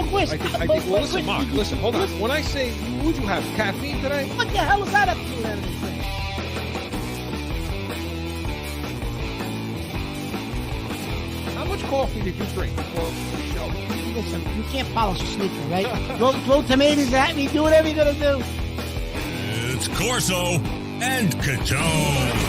Both ways. Well, listen, Mark, listen, hold on. When I say, would you have caffeine today? What the hell is that up to with everything? How much coffee did you drink before the show? Listen, you can't polish a sneaker, right? throw tomatoes at me, do whatever you're going to do. It's Corso and Catone.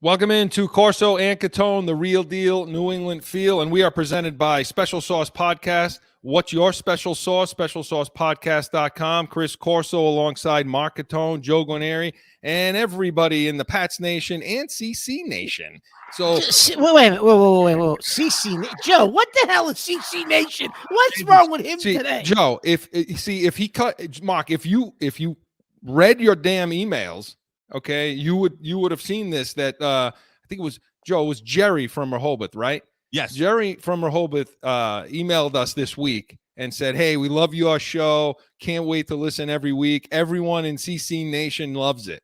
Welcome into Corso and Catone, the real deal New England feel, and we are presented by Special Sauce Podcast. What's your special sauce? SpecialSaucePodcast.com. Chris Corso alongside Mark Catone, Joe Guarnieri, and everybody in the Pats Nation and CC Nation. So wait a minute. Whoa. CC Joe, what the hell is CC Nation? What's wrong with him today? Joe, if he cut Mark, if you read your damn emails, okay, you would have seen this. That I think it was Jerry from Rehoboth, right? Yes, Jerry from Rehoboth emailed us this week and said, "Hey, we love your show. Can't wait to listen every week. Everyone in CC Nation loves it."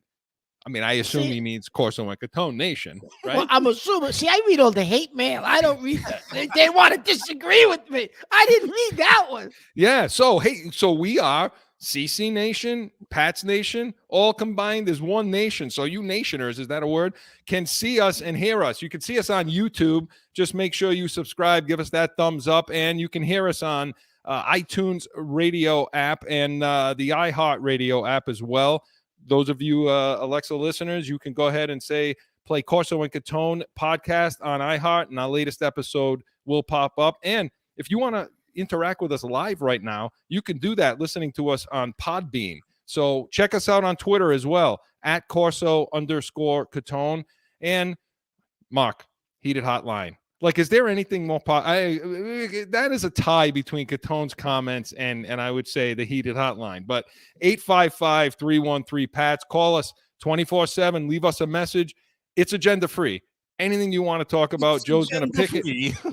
I mean, I assume he means Corso and Catone Nation, right? Well, I'm assuming. See, I read all the hate mail. I don't read that. They want to disagree with me. I didn't read that one. Yeah. So we are CC Nation, Pats Nation, all combined as one nation. So you nationers, is that a word, can see us and hear us. You can see us on YouTube. Just make sure you subscribe, give us that thumbs up, and you can hear us on iTunes radio app and the iHeart radio app as well. Those of you Alexa listeners, you can go ahead and play Corso and Catone podcast on iHeart, and our latest episode will pop up. And if you want to interact with us live right now, you can do that listening to us on Podbean. So check us out on Twitter as well, at Corso_Catone. And Mark, Heated Hotline. Like, is there anything more? That is a tie between Catone's comments and I would say the Heated Hotline. But 855-313-PATS. Call us 24/7. Leave us a message. It's agenda free. Anything you want to talk about, it's Joe's going to pick it.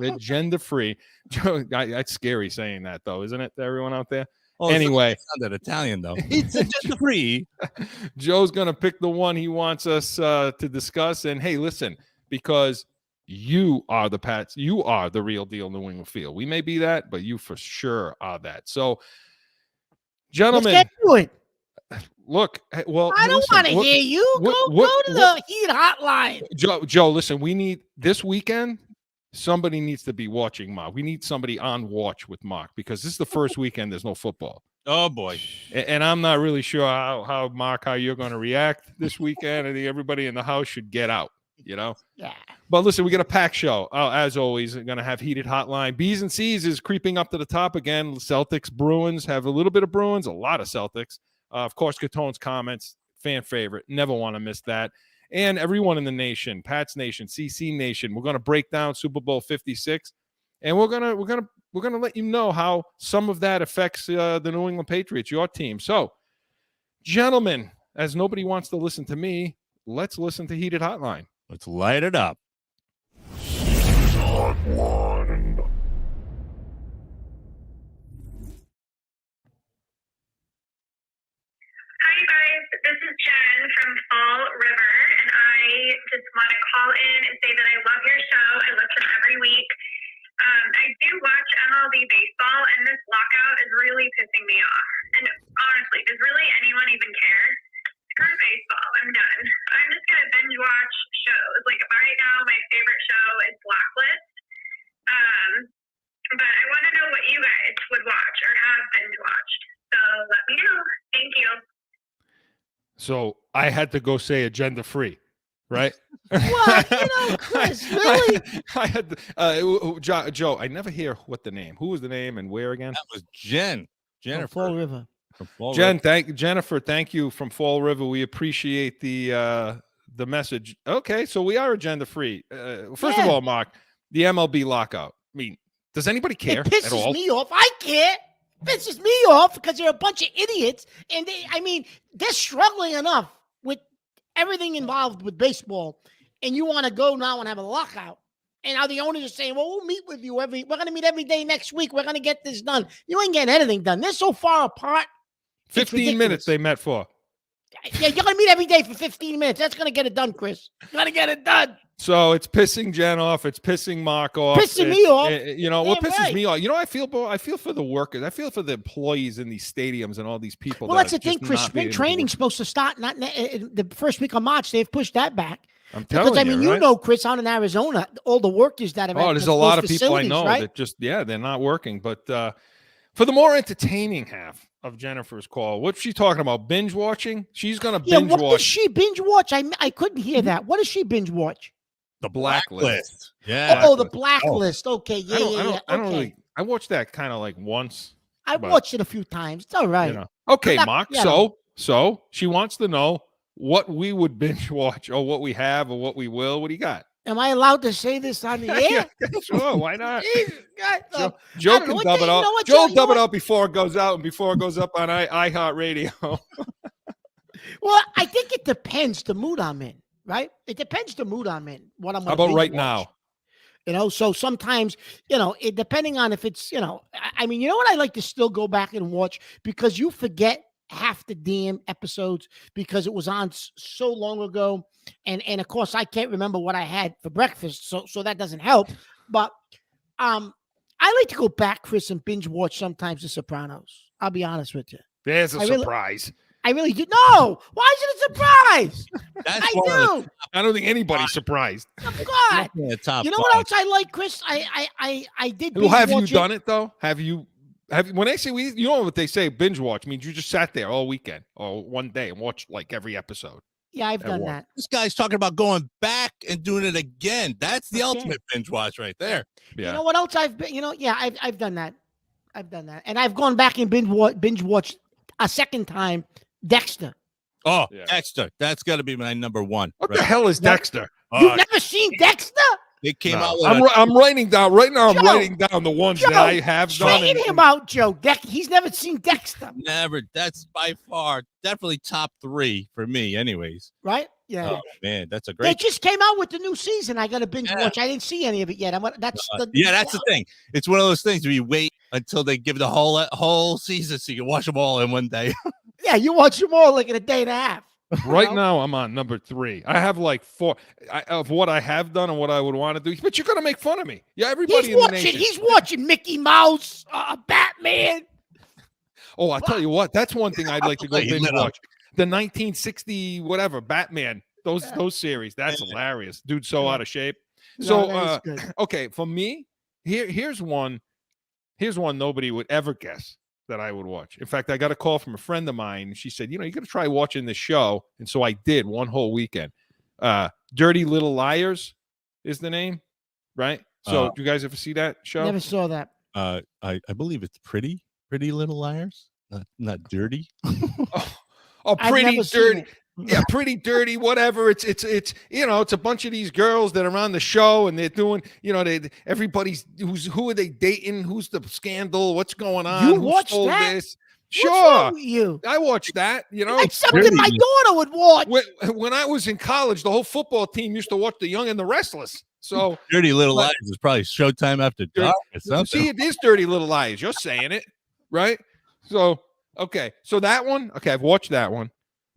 Agenda free. Joe, that's scary saying that, though, isn't it, to everyone out there? Oh, anyway, it's not that Italian though. It's agenda free. Joe's going to pick the one he wants us to discuss. And hey, listen, because you are the Pats. You are the real deal New England feel. We may be that, but you for sure are that. So, gentlemen, let's get to it. Look, well, I don't want to hear you. Go to the Heat Hotline. Joe, listen, we need this weekend. Somebody needs to be watching Mark. We need somebody on watch with Mark because this is the first weekend there's no football. Oh boy. And I'm not really sure how Mark, how you're going to react this weekend. I think everybody in the house should get out. You know? Yeah. But listen, we got a packed show. As always, we're going to have Heated Hotline. B's and C's is creeping up to the top again. Celtics, Bruins, have a little bit of Bruins, a lot of Celtics. Of course, Catone's comments, fan favorite. Never want to miss that. And everyone in the nation, Pats Nation, CC Nation. We're going to break down Super Bowl 56. And we're going to let you know how some of that affects the New England Patriots, your team. So, gentlemen, as nobody wants to listen to me, let's listen to Heated Hotline. Let's light it up. Hotline. Hi guys, this is Jen from Fall River, and I just want to call in and say that I love your show. I listen every week. I do watch MLB baseball, and this lockout is really pissing me off. And honestly, does really anyone even care? Screw baseball. I'm done. I'm just going to binge watch shows. Like right now, my favorite show is Blacklist. But I want to know what you guys would watch or have binge watched. So let me know. Thank you. So I had to go say agenda free, right? Well, Chris, really? I had Joe. I never hear what the name. Who was the name and where again? That was Jennifer. Fall River. Jennifer, thank you from Fall River. We appreciate the message. Okay, so we are agenda free. First of all, Mark, the MLB lockout. I mean, does anybody care it pisses at all? me off. I care. It pisses me off because they're a bunch of idiots, and they're struggling enough with everything involved with baseball, and you want to go now and have a lockout. And now the owners are saying, well, we'll meet with you we're going to meet every day next week. We're going to get this done. You ain't getting anything done. They're so far apart. 15 minutes they met for. Yeah, you're gonna meet every day for 15 minutes. That's gonna get it done, Chris. You're gonna get it done. So it's pissing Jen off. It's pissing Mark off. Pissing me off. You know what Damn pisses right. me off? You know, I feel for the workers. I feel for the employees in these stadiums and all these people. Well, that that's the are thing, just Chris. not being Spring able to training's work. supposed to start not the first week of March. They've pushed that back. I'm telling Because I mean, you right? know, Chris, out in Arizona, all the workers that have. Oh, at there's a those lot of people I facilities, know right? that just they're not working. But for the more entertaining half of Jennifer's call, what's she talking about? Binge watching? She's gonna Yeah, binge what does watch she binge watch? I couldn't hear that. What does she binge watch? the Blacklist. Yeah. Oh, the Blacklist. Okay, yeah, I don't, yeah, I don't, yeah. I don't Okay. really. I watched that kind of like once. I but, watched it a few times. It's all right. You know. Okay, not- Mark. you know. So she wants to know what we would binge watch, or what we have, or what we will. What do you got? Am I allowed to say this on the air? Sure, why not? Jesus, God, no. Joe I don't know can what dub the- it you up. know what, Joe Joe, will you know dub it what? up before it goes out and before it goes up on iHeartRadio. Well, I think it depends the mood I'm in, right? It depends the mood I'm in. What I'm. How gonna about right binge now? watch. You know, so sometimes, you know, it depending on if it's, you know, I mean, you know what I like to still go back and watch because you forget half the damn episodes because it was on so long ago, and of course I can't remember what I had for breakfast, so that doesn't help. But I like to go back, Chris, and binge watch sometimes The Sopranos. I'll be honest with you. There's a I really- surprise. I really do. No, why is it a surprise? That's I one of do. I don't think anybody's surprised. Oh, the, God. definitely the top You know what five. else I like, Chris? I did. Well, have you binge watch done it though? Have you? When they say you know what they say, binge watch means you just sat there all weekend or one day and watched like every episode. Yeah, I've At done work. that. This guy's talking about going back and doing it again. That's the Okay. ultimate binge watch right there. Yeah. You know what else I've been? You know, yeah, I've done that. I've done that, and I've gone back and binge watched a second time Dexter. Oh, Yeah. Dexter. That's got to be my number one. What right? the hell is No. Dexter? You've never seen Dexter? It came No. out with I'm writing down right now. I'm Joe, writing down the ones that Joe, I have done. Straighten him out, Joe. He's never seen Dexter, never. That's by far definitely top 3 for me, anyways. right? Yeah. Oh man, that's a They great. just came out with the new season. I got to binge Yeah. watch. I didn't see any of it yet. That's Yeah, that's the thing. It's one of those things where you wait until they give the whole season so you can watch them all in one day. Yeah, you watch them all like in a day and a half. Right know? now, I'm on number 3. I have like 4 of what I have done and what I would want to do. But you're gonna make fun of me. Yeah, everybody in the nation. He's watching Mickey Mouse, Batman. Oh, I'll tell you what. That's one thing I'd like to go He binge lit up. watch. The 1960 whatever Batman. Those series. That's hilarious. Dude's so out of shape. So that is good. okay, for me, here's one nobody would ever guess that I would watch. In fact, I got a call from a friend of mine. She said, you know, you got to try watching this show. And so I did one whole weekend. Dirty Little Liars is the name, right? So do you guys ever see that show? Never saw that. I believe it's Pretty Little Liars, not Dirty. Oh, I've Pretty never seen Dirty. it. Yeah, Pretty Dirty, whatever. It's you know, it's a bunch of these girls that are on the show and they're doing, you know, everybody's who are they dating? Who's the scandal? What's going on? You Who watched stole that? this? What's Sure. wrong with you? I watched that, you know. That's something my daughter would watch. When I was in college, the whole football team used to watch The Young and the Restless. So Dirty Little But- Liars is probably Showtime After Dark or something. see, it is Dirty Little Liars. You're saying it, right? So okay, so that one, okay, I've watched that one.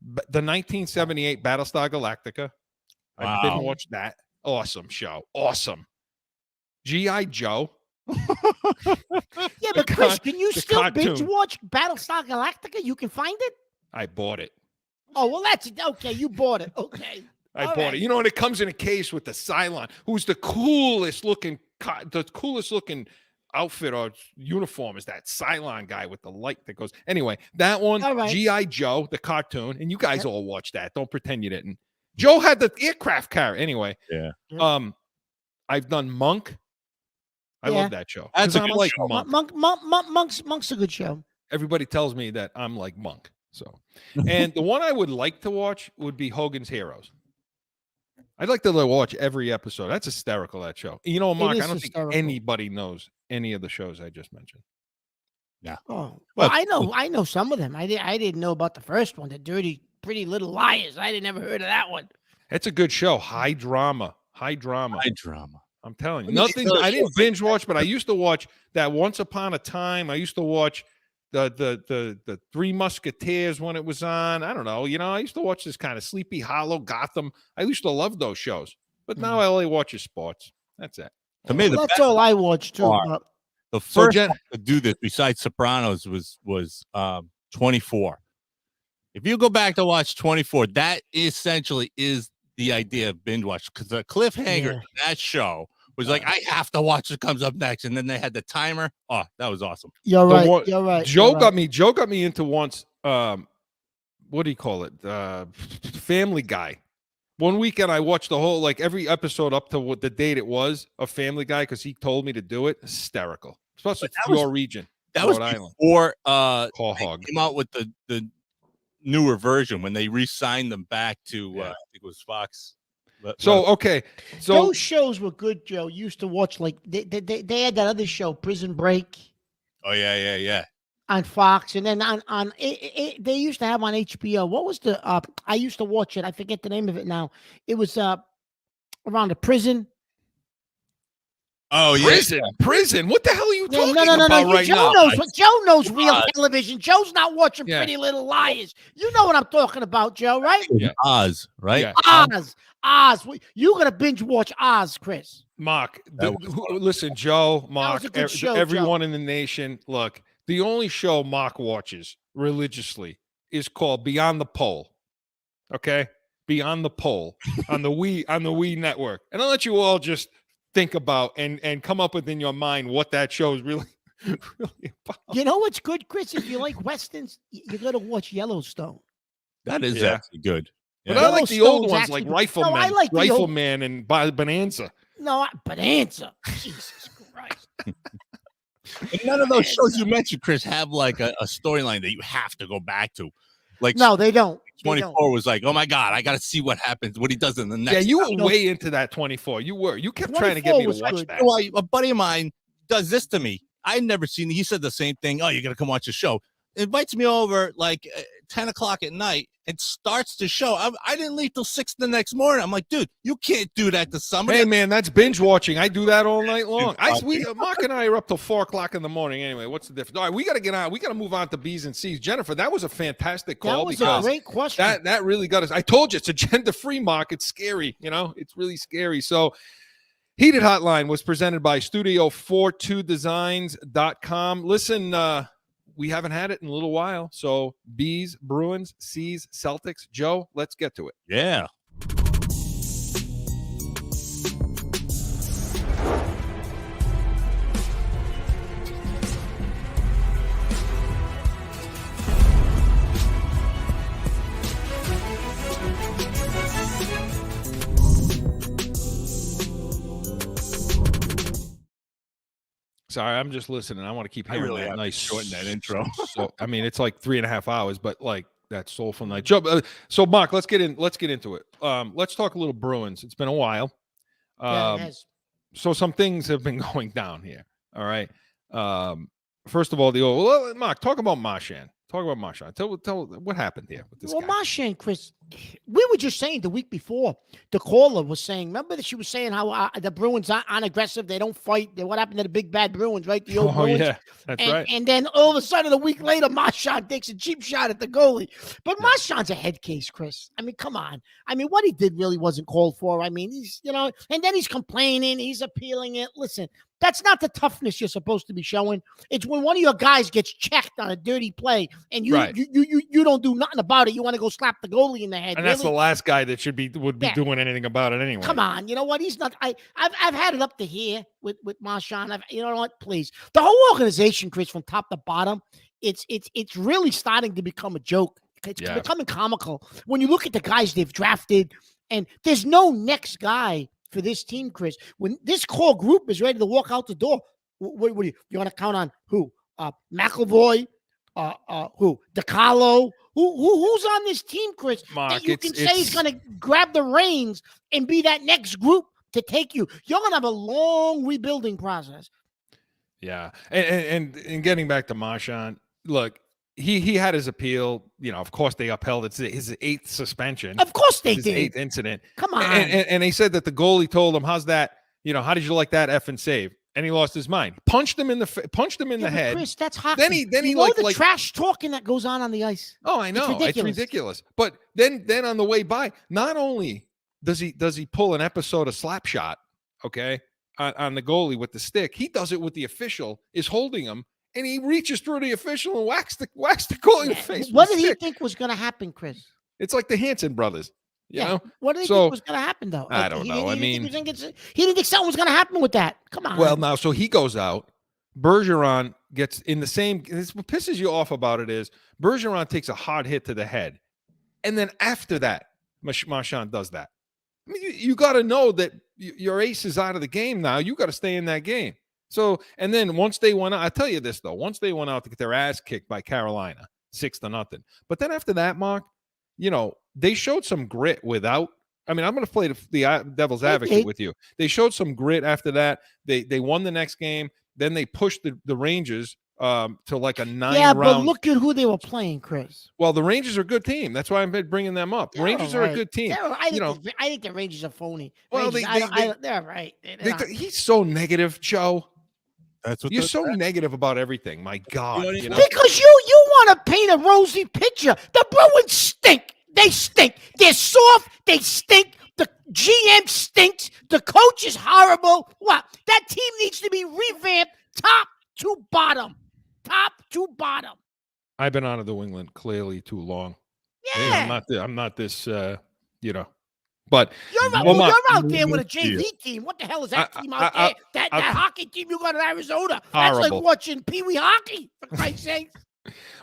The 1978 Battlestar Galactica. I Wow. didn't watch that. Awesome show. Awesome. G.I. Joe. Yeah, but the Chris, car- can you the still cartoon. binge watch Battlestar Galactica? You can find it? I bought it. Oh, well, that's okay. You bought it. Okay. I All bought right. it. You know, and it comes in a case with the Cylon, who's the coolest looking outfit or uniform is that Cylon guy with the light that goes. Anyway, that one, All right. G.I. Joe, the cartoon, and you guys all watched that. Don't pretend you didn't. Joe had the aircraft carrier. Anyway, Yeah. I've done Monk. I Yeah. love that show. That's 'Cause a I'm good like show. Monk. Monk's a good show. Everybody tells me that I'm like Monk. So, and the one I would like to watch would be Hogan's Heroes. I'd like to watch every episode. That's hysterical, that show. You know, Mark, is I don't hysterical. think anybody knows any of the shows I just mentioned. Oh, Well, well, I know some of them. I didn't know about the first one, the Dirty Pretty Little Liars. I didn't ever heard of that one. It's a good show. High drama. High drama. I'm telling you. Let me Nothing. tell you I didn't binge watch, but I used to watch that Once Upon a Time. I used to watch the Three Musketeers when it was on. I don't know. I used to watch this kind of Sleepy Hollow, Gotham. I used to love those shows, but now I only watch sports. That's it. To me, Well, that's all I watch too. But the first one to do this besides Sopranos was 24. If you go back to watch 24, that essentially is the idea of binge watch, because the cliffhanger of that show was like, I have to watch what comes up next, and then they had the timer. Oh, that was awesome. You're right. You're right. Joe got me into once. What do you call it? Family Guy. One weekend I watched the whole, like, every episode up to what the date it was of Family Guy, because he told me to do it. Hysterical, especially your region. That was before Call Hog came out with the newer version when they re-signed them back to I think it was Fox. So okay, so those shows were good. Joe used to watch, like they had that other show, Prison Break. Oh yeah. On Fox, and then on they used to have on HBO. What was the I used to watch it. I forget the name of it now. It was around the prison. Oh yeah, prison. What the hell are you talking no. about right Joe now? Joe knows real television. Joe's not watching Pretty Little Liars. You know what I'm talking about, Joe, right? Yeah. Oz, right? Yeah. Oz. You're gonna binge watch Oz, Chris. Mark, listen, Joe, Mark, everyone in the nation. Look, the only show Mark watches religiously is called Beyond the Pole. Okay, Beyond the Pole on the Wii network, and I'll let you all just think about and come up with in your mind what that show is really about. You know what's good, Chris? If you like westerns, you got to watch Yellowstone. That is actually good. But I like the old ones, like Rifleman, Rifleman and Bonanza. No, Bonanza. Jesus Christ. And none of those shows you mentioned, Chris, have like a storyline that you have to go back to. Like, no, they don't. 24 was like, oh my God, I got to see what happens, what he does in the next. Yeah, you were way into that 24. You kept trying to get me to watch that. Well, a buddy of mine does this to me. I'd never seen it. He said the same thing. Oh, you got to come watch the show. Invites me over like 10 o'clock at night and starts the show. I didn't leave till 6 the next morning. I'm like, dude, you can't do that to somebody. Hey, man, that's binge watching. I do that all night long. Mark and I are up till 4 o'clock in the morning. Anyway, what's the difference? All right, we got to get on. We got to move on to B's and C's. Jennifer, that was a fantastic call. That was a great question. That really got us. I told you, it's agenda-free, Mark. It's scary. It's really scary. So, Heated Hotline was presented by Studio42Designs.com. Listen, we haven't had it in a little while. So B's, Bruins, C's, Celtics. Joe, let's get to it. Yeah. Sorry, I'm just listening. I want to keep hearing that nice shorten that intro. So I mean, it's like 3.5 hours, but like that soulful night. Joe, so Mark, let's get into it. Let's talk a little Bruins. It's been a while. Yeah, it has. So some things have been going down here. All right. First of all, Mark, talk about Marchand. Talk about Marchand. Tell what happened here with this guy. Marchand, Chris, we were just saying the week before, the caller was saying, remember that she was saying how the Bruins aren't aggressive, they don't fight. What happened to the big bad Bruins, right? The old Bruins. Yeah, that's right. And then all of a sudden, a week later, Marchand takes a cheap shot at the goalie. But Marchand's a head case, Chris. I mean, come on. I mean, what he did really wasn't called for. I mean, he's, and then he's complaining, he's appealing it. Listen, that's not the toughness you're supposed to be showing. It's when one of your guys gets checked on a dirty play and you don't do nothing about it. You want to go slap the goalie in the head. And that's the last guy that would be doing anything about it anyway. Come on, you know what? He's not. I've had it up to here with Marchand. You know what? Please, the whole organization, Chris, from top to bottom, it's really starting to become a joke. It's becoming comical when you look at the guys they've drafted, and there's no next guy for this team, Chris. When this core group is ready to walk out the door, what do you want to count on? Who? McAvoy? Who? DiCarlo? Who's on this team, Chris? Mark, that you can say is going to grab the reins and be that next group to take you. You're going to have a long rebuilding process. Yeah, and getting back to Marchand, look. He had his appeal. Of course they upheld it. His 8th suspension. Of course they did. His 8th incident. Come on. And they said that the goalie told him, how's that? How did you like that effing save? and he lost his mind. Punched him in the head. Chris, that's hockey. Then he you know like the trash talking that goes on the ice. Oh, I know. It's ridiculous. But then on the way by, not only does he pull an episode of Slapshot, okay, on the goalie with the stick, he does it with the official is holding him, and he reaches through the official and whacks the goalie in the face. What did he think was going to happen, Chris? It's like the Hanson brothers. You know? What did he think was going to happen, though? I don't know. He didn't think something was going to happen with that. Come on. Well, now, so he goes out. Bergeron gets in the same. This, what pisses you off about it is Bergeron takes a hard hit to the head. And then after that, Marchand does that. I mean, you got to know that your ace is out of the game now. You got to stay in that game. So, and then once they went out, I tell you this, though, once they went out to get their ass kicked by Carolina, 6-0. But then after that, Mark, they showed some grit without. I mean, I'm going to play the devil's advocate with you. They showed some grit after that. They won the next game. Then they pushed the Rangers to like a 9-round. Yeah, but look at who they were playing, Chris. Well, the Rangers are a good team. That's why I'm bringing them up. Rangers are a good team. I think the Rangers are phony. Well, Rangers, they're right. He's so negative, Joe. That's what you're so negative about everything. My God, because you want to paint a rosy picture. The Bruins stink. They stink. They're soft. They stink. The GM stinks. The coach is horrible. What? That team needs to be revamped, top to bottom. Top to bottom. I've been on to New England clearly too long. Yeah, I'm not this. But you're out there with a JV team. What the hell is that team out there? That hockey team you got in Arizona. That's like watching Pee Wee hockey, for Christ's sake.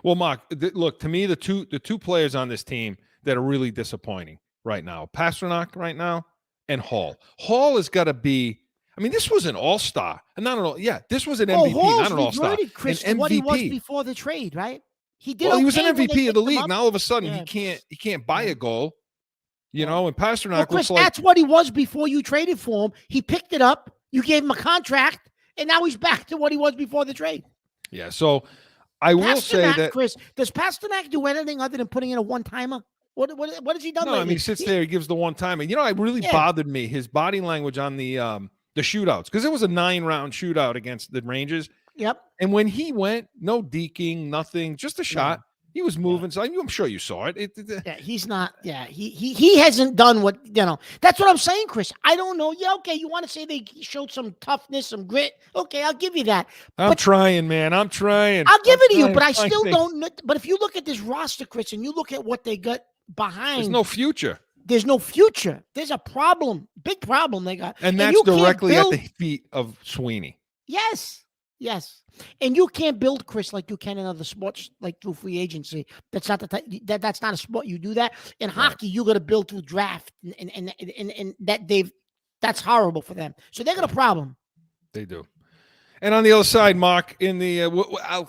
Well, Mark, look, to me, the two players on this team that are really disappointing right now, Pastrnak right now and Hall. Hall has got to be. I mean, this was an all-star. Not an all. Yeah, this was an MVP, not an all-star. Chris, an MVP. What he was before the trade, right? He did. Well, he was an MVP of the league. Now all of a sudden he can't buy a goal. And Pastrnak Chris, looks like that's what he was before you traded for him. He picked it up. You gave him a contract, and now he's back to what he was before the trade. Yeah. So I will say that, Chris, does Pastrnak do anything other than putting in a one-timer? What has he done? No, lately? I mean, he sits there, he gives the one-timer. It really bothered me, his body language on the shootouts, because it was a 9-round shootout against the Rangers. Yep. And when he went, no deking, nothing, just a shot. He was moving, so I'm sure you saw it. He's not. Yeah, he hasn't done what That's what I'm saying, Chris. I don't know. Yeah, okay. You want to say they showed some toughness, some grit? Okay, I'll give you that. I'm trying, man. I'm trying. I'll give it to you, but I still don't. But if you look at this roster, Chris, and you look at what they got behind, there's no future. There's no future. There's a problem, big problem they got, and that's directly at the feet of Sweeney. Yes. And you can't build, Chris, like you can in other sports, like through free agency. That's not that's not a sport you do that. In hockey, you got to build through draft, and that's horrible for them. So they got a problem. They do. And on the other side, Mark, in the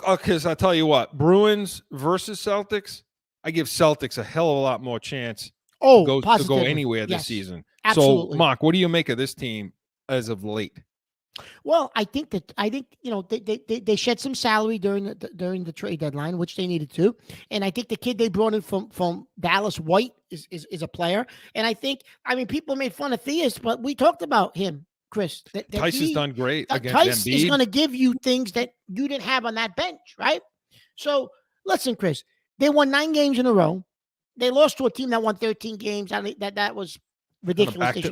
because I'll tell you what, Bruins versus Celtics, I give Celtics a hell of a lot more chance to go anywhere this season. Absolutely. So, Mark, what do you make of this team as of late? Well, I think they shed some salary during the trade deadline, which they needed to, and I think the kid they brought in from Dallas, White, is a player, and I mean people made fun of Theus, but we talked about him, Chris. Tice has done great against Tice Embiid. is going to give you things that you didn't have on that bench, right? So listen, Chris, they won 9 games in a row. They lost to a team that won 13 games. That was ridiculous. Back to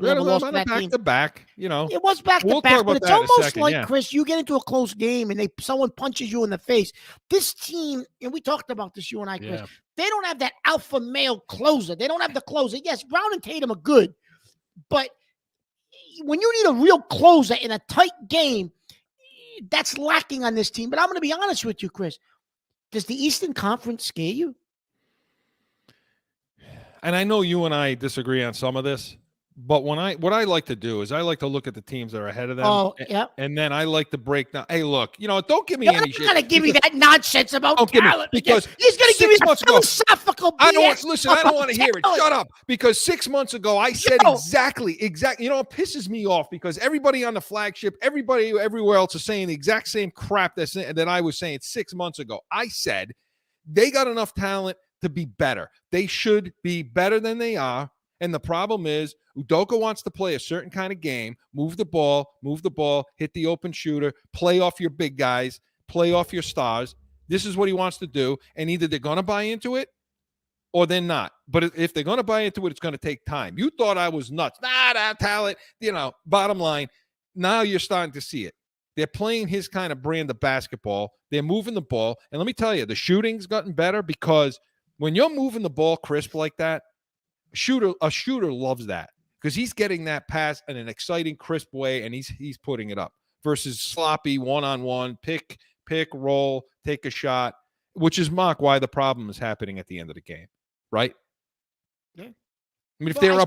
back. It was back to back, but it's almost like, Chris, you get into a close game and someone punches you in the face. This team, and we talked about this, you and I, Chris, they don't have that alpha male closer. They don't have the closer. Yes, Brown and Tatum are good, but when you need a real closer in a tight game, that's lacking on this team. But I'm going to be honest with you, Chris. Does the Eastern Conference scare you? And I know you and I disagree on some of this, but what I like to do is I like to look at the teams that are ahead of them. Oh, yeah. And then I like to break down. Hey, look, don't give me any shit. I'm not going to give you that nonsense about talent because he's going to give you that philosophical BS. I don't want to hear it. Shut up. Because 6 months ago, I said exactly. It pisses me off because everybody on the flagship, everybody everywhere else is saying the exact same crap that I was saying 6 months ago. I said they got enough talent to be better. They should be better than they are. And the problem is Udoka wants to play a certain kind of game, move the ball, hit the open shooter, play off your big guys, play off your stars. This is what he wants to do. And either they're going to buy into it or they're not. But if they're going to buy into it, it's going to take time. You thought I was nuts. That talent, bottom line, now you're starting to see it. They're playing his kind of brand of basketball. They're moving the ball. And let me tell you, the shooting's gotten better because when you're moving the ball crisp like that, a shooter loves that because he's getting that pass in an exciting, crisp way, and he's putting it up versus sloppy one-on-one, pick, roll, take a shot, which is, Mark, why the problem is happening at the end of the game, right? Yeah. I mean, if Well,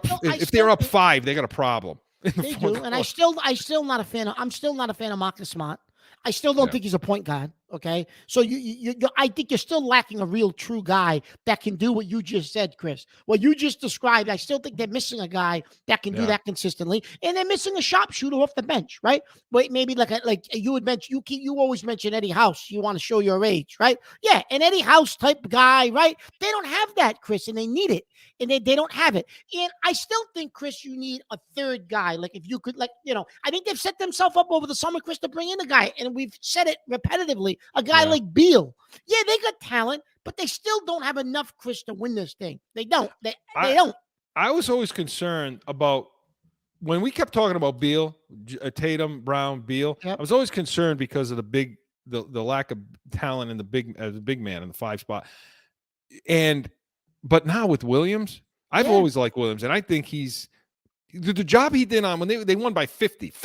they're up 5, they got a problem. They do, and I'm still not a fan of Marcus Smart. I still don't think he's a point guard. Okay, so I think you're still lacking a real true guy that can do what you just said, Chris. What you just described, I still think they're missing a guy that can do that consistently, and they're missing a sharpshooter off the bench, right? Wait, maybe like you would mention, you always mention Eddie House. You want to show your age, right? Yeah, an Eddie House type guy, right? They don't have that, Chris, and they need it, and they don't have it. And I still think, Chris, you need a third guy. Like if you could, I think they've set themselves up over the summer, Chris, to bring in a guy, and we've said it repetitively. A guy like Beal. Yeah, they got talent, but they still don't have enough, Chris, to win this thing. They don't. They don't. I was always concerned about when we kept talking about Beal, Tatum, Brown, Beal. Yep. I was always concerned because of the lack of talent in the big man in the 5 spot. But now with Williams, I've always liked Williams, and I think he's the job he did on when they won by 50.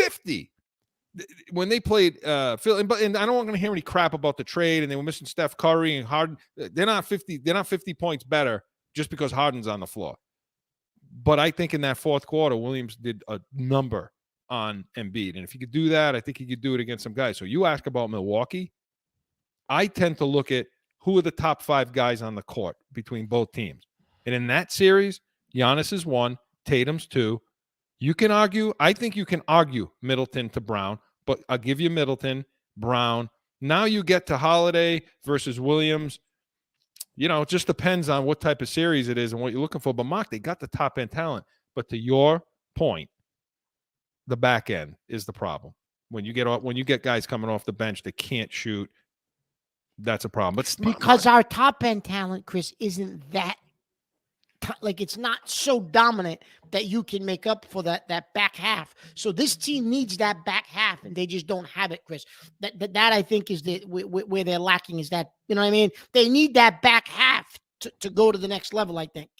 When they played Phil, and I don't want to hear any crap about the trade, and they were missing Steph Curry and Harden. They're not 50 points better just because Harden's on the floor. But I think in that fourth quarter, Williams did a number on Embiid, and if he could do that, I think he could do it against some guys. So you ask about Milwaukee, I tend to look at who are the top 5 guys on the court between both teams, and in that series, Giannis is 1, Tatum's 2. You can argue. I think you can argue Middleton to Brown. But I'll give you Middleton, Brown. Now you get to Holiday versus Williams. It just depends on what type of series it is and what you're looking for. But, Mark, they got the top-end talent. But to your point, the back end is the problem. When you get guys coming off the bench that can't shoot, that's a problem. But because our top-end talent, Chris, isn't that it's not so dominant that you can make up for that back half. So this team needs that back half, and they just don't have it, Chris. That I think is where they're lacking is that, you know what I mean? They need that back half to go to the next level, I think.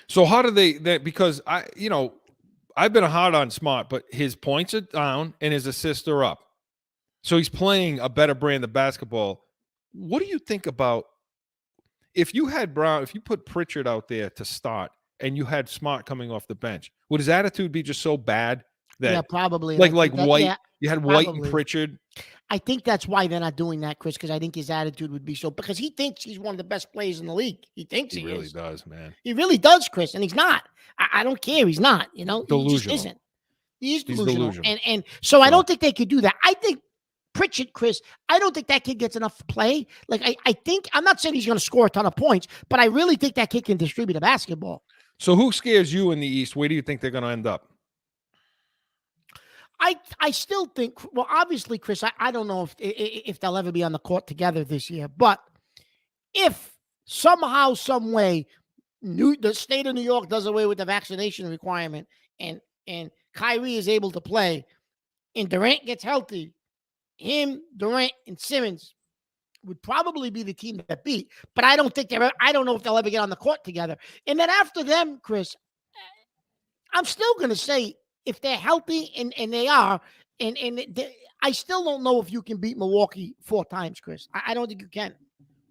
So how do they because I've been hard on Smart, but his points are down and his assists are up. So he's playing a better brand of basketball. What do you think about if you had Brown, if you put Pritchard out there to start and you had Smart coming off the bench, would his attitude be just so bad that probably like White, you had White and Pritchard? I think that's why they're not doing that, Chris, because I think his attitude would be so, because he thinks he's one of the best players in the league. He thinks he really is. does, man. He really does, Chris, and he's not. I don't care. He's not, Delusional. He just isn't. He's delusional. delusional. And so I don't think they could do that. I think Pritchard, Chris, I don't think that kid gets enough play. I think, I'm not saying he's going to score a ton of points, but I really think that kid can distribute a basketball. So who scares you in the East? Where do you think they're going to end up? I still think, well, obviously, Chris, I don't know if they'll ever be on the court together this year, but if somehow, some way, the state of New York does away with the vaccination requirement and Kyrie is able to play and Durant gets healthy, him, Durant, and Simmons would probably be the team that beat. But I don't know if they'll ever get on the court together. And then after them, Chris, I'm still going to say if they're healthy and they are, I still don't know if you can beat Milwaukee 4 times, Chris. I don't think you can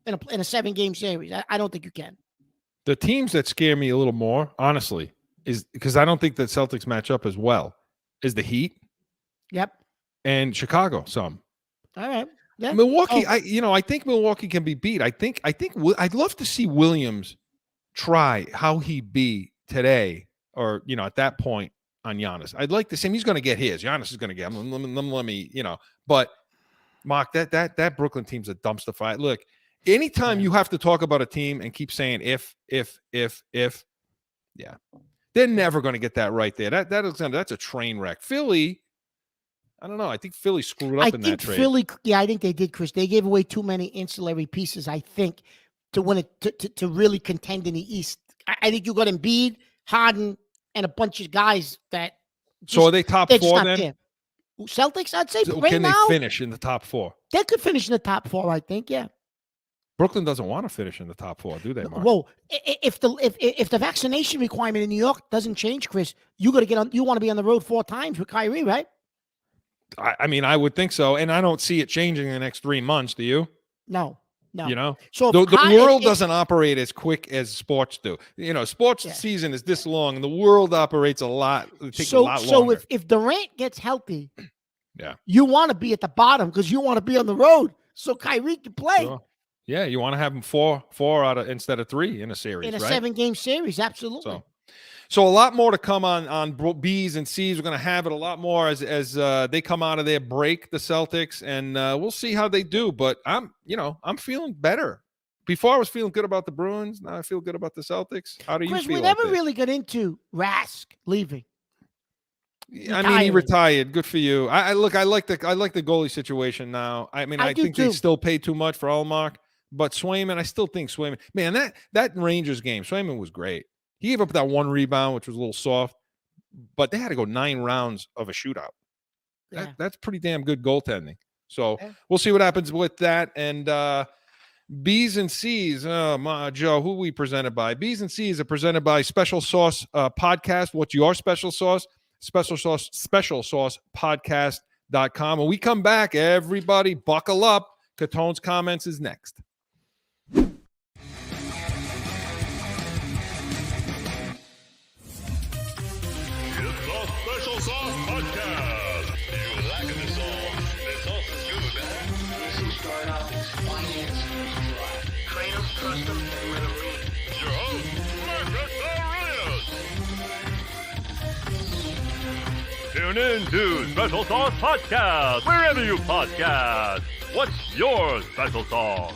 in a 7-game series. I don't think you can. The teams that scare me a little more, honestly, is because I don't think that Celtics match up as well, is the Heat. Yep. And Chicago, some. All right. Yeah. Milwaukee, I think Milwaukee can be beat. I think I'd love to see Williams try how he'd be today, or at that point on Giannis. I'd like to see him. He's going to get his. Giannis is going to get him. Let me. But Mark, that Brooklyn team's a dumpster fire. Look, anytime you have to talk about a team and keep saying if, yeah, They're never going to get that right there. That's a train wreck. Philly, I don't know. I think Philly screwed up in that trade. I think they did, Chris. They gave away too many ancillary pieces, I think, to win it, to really contend in the East. I think you got Embiid, Harden, and a bunch of guys that. So are they top four then? There. Celtics, I'd say So right can now. they finish in the top four? They could finish in the top four, I think. Yeah. Brooklyn doesn't want to finish in the top four, do they, Mark? Well, if the vaccination requirement in New York doesn't change, Chris, you got to get on. You want to be on the road 4 times with Kyrie, right? I mean, I would think so, and I don't see it changing in the next 3 months. Do you? No. You know, so the world doesn't operate as quick as sports do. You know, sports season is this long, and the world operates a lot. It takes a lot longer. So if Durant gets healthy, yeah, you want to be at the bottom because you want to be on the road, so Kyrie can play. Sure. Yeah, you want to have them four out of instead of 3 in a series, in a right? 7-game series, absolutely. So a lot more to come on B's and C's. We're going to have it a lot more as they come out of their break, the Celtics, and we'll see how they do. But I'm feeling better. Before I was feeling good about the Bruins. Now I feel good about the Celtics. How do you Chris, feel? We never really got into Rask leaving. I mean, he retired. Good for you. I like the goalie situation now. I mean, I think they still pay too much for Ullmark, but Swayman, I still think Swayman. Man, that Rangers game, Swayman was great. He gave up that 1 rebound, which was a little soft, but they had to go 9 rounds of a shootout. Yeah. That's pretty damn good goaltending. So we'll see what happens with that. And B's and C's, Joe, who we presented by? B's and C's are presented by Special Sauce Podcast. What's your special sauce? Special Sauce Podcast.com. When we come back, everybody buckle up. Catone's Comments is next. Special Sauce Podcast. You liking the sauce? The sauce is good, man. Some startups, finance, train them, trust them, and let them lead. Your host, Marcus Aurelius. Tune in to Special Sauce Podcast, wherever you podcast. What's your special sauce?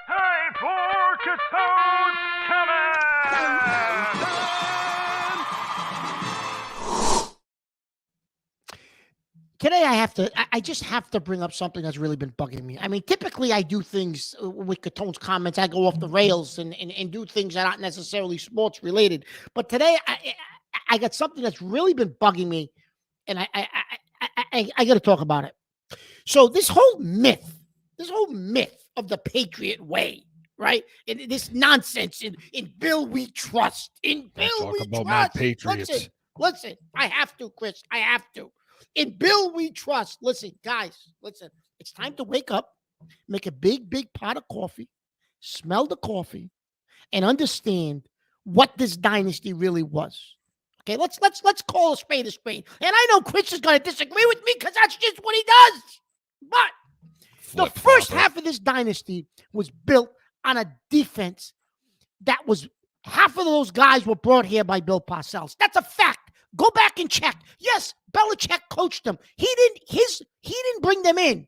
Time for Catone's Comments! Today I just have to bring up something that's really been bugging me. I mean, typically I do things with Catone's Comments. I go off the rails and do things that aren't necessarily sports related. But today I got something that's really been bugging me, and I got to talk about it. So this whole myth of the Patriot way, right? And this nonsense in Bill we trust. In Bill we trust. My Patriots. Listen, I have to, Chris. I have to. In Bill we trust. Listen, guys, listen. It's time to wake up, make a big pot of coffee, smell the coffee, and understand what this dynasty really was. Okay, let's call a spade a spade. And I know Chris is going to disagree with me because that's just what he does. But the first half of this dynasty was built on a defense that was half of those guys were brought here by Bill Parcells. That's a fact. Go back and check. Yes, Belichick coached them. He didn't bring them in.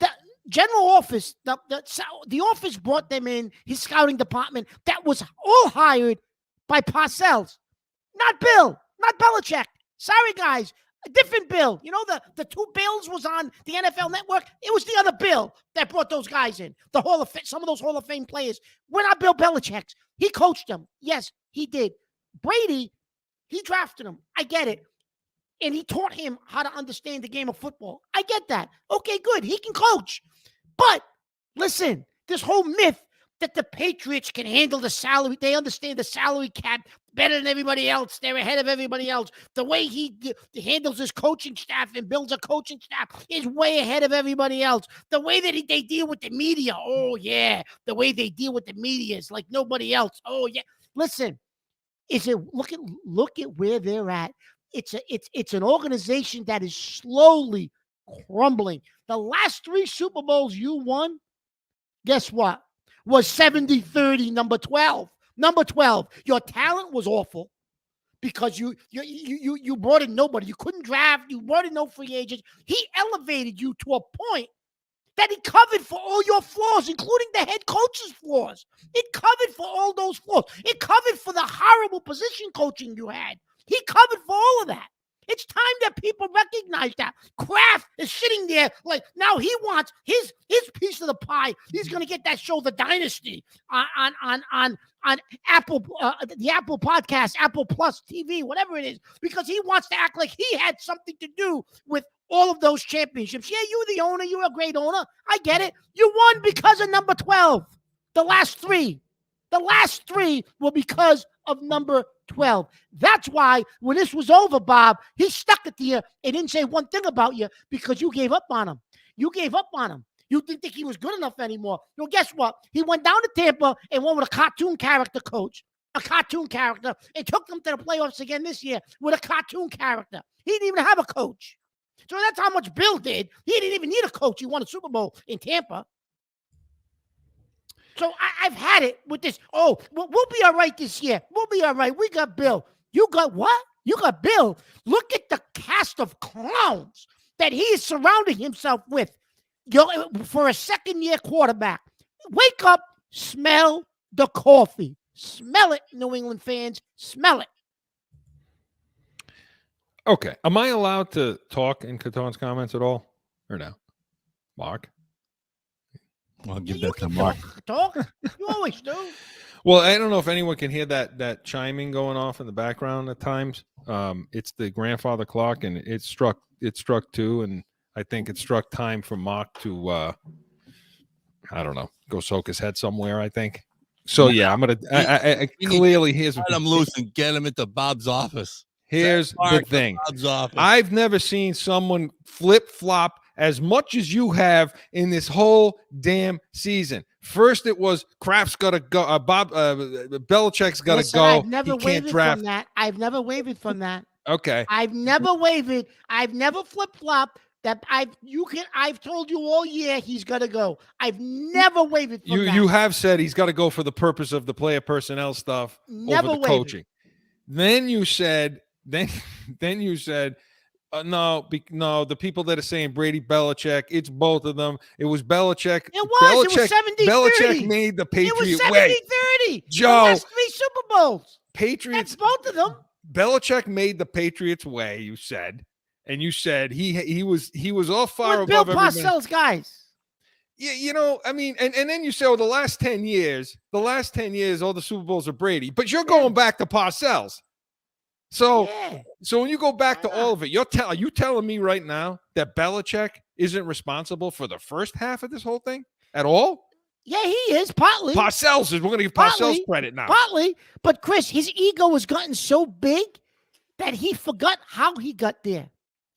The general office, the office brought them in, his scouting department, that was all hired by Parcells. Not Bill, not Belichick. Sorry, guys. A different Bill. You know, the 2 Bills was on the NFL Network. It was the other Bill that brought those guys in. The Hall of Fame, some of those Hall of Fame players were not Bill Belichick's. He coached them. Yes, he did. Brady, he drafted him. I get it. And he taught him how to understand the game of football. I get that. Okay, good. He can coach. But listen, this whole myth that the Patriots can handle the salary, they understand the salary cap better than everybody else. They're ahead of everybody else. The way he handles his coaching staff and builds a coaching staff is way ahead of everybody else. The way that they deal with the media, oh yeah. The way they deal with the media is like nobody else. Oh yeah. Listen, look at where they're at. It's an organization that is slowly crumbling. The last 3 Super Bowls you won, guess what? Was 70-30, number 12. Number 12. Your talent was awful because you brought in nobody. You couldn't draft. You brought in no free agents. He elevated you to a point that he covered for all your flaws, including the head coach's flaws. It covered for all those flaws. It covered for the horrible position coaching you had. He covered for all of that. It's time that people recognize that. Kraft is sitting there like now he wants his piece of the pie. He's going to get that show, The Dynasty, on Apple, the Apple Podcast, Apple Plus TV, whatever it is, because he wants to act like he had something to do with all of those championships. Yeah, you're the owner. You're a great owner. I get it. You won because of number 12. The last three were because of number 12. That's why when this was over, Bob, he stuck it to you and didn't say one thing about you because you gave up on him. You gave up on him. You didn't think he was good enough anymore. Well, guess what? He went down to Tampa and went with a cartoon character coach, a cartoon character, and took them to the playoffs again this year with a cartoon character. He didn't even have a coach. So that's how much Bill did. He didn't even need a coach. He won a Super Bowl in Tampa. So I've had it with this. Oh, we'll be all right this year. We'll be all right. We got Bill. You got what? You got Bill. Look at the cast of clowns that he is surrounding himself with for a second-year quarterback. Wake up, smell the coffee. Smell it, New England fans. Smell it. Okay. Am I allowed to talk in Catone's comments at all or no? Mark? I'll give You that to can Mark. talk. You always do. Well, I don't know if anyone can hear that chiming going off in the background at times. It's the grandfather clock, and it struck 2, and I think it struck time for Mark to I don't know, go soak his head somewhere, I think. So yeah, I'm gonna I clearly here's Let him loose and get him into Bob's office. Here's the Mark, thing. Bob's office. I've never seen someone flip-flop as much as you have in this whole damn season. First, it was Kraft's got to go. Belichick's got to go. I've never He can't wavered draft. from that. I've never wavered from that. Okay. I've never wavered. I've never flip-flopped. That I've told you all year he's got to go. I've never wavered from that. You have said he's got to go for the purpose of the player personnel stuff Never over the wavered. coaching. Then you said no, the people that are saying Brady, Belichick, it's both of them. It was Belichick. It was 70-30. Belichick made the It Patriot was way. 70-30. Joe. The last 3 Super Bowls. Patriots. That's both of them. Belichick made the Patriots way. You said, and you said he was all far With Bill above everybody. Parcells, guys. Yeah, I mean, and then you say, the last 10 years, all the Super Bowls are Brady, but you're going back to Parcells. So when you go back to all of it, are you telling me right now that Belichick isn't responsible for the first half of this whole thing at all? Yeah, he is, partly. Parcells we're going to give Parcells credit now. Partly, but Chris, his ego has gotten so big that he forgot how he got there.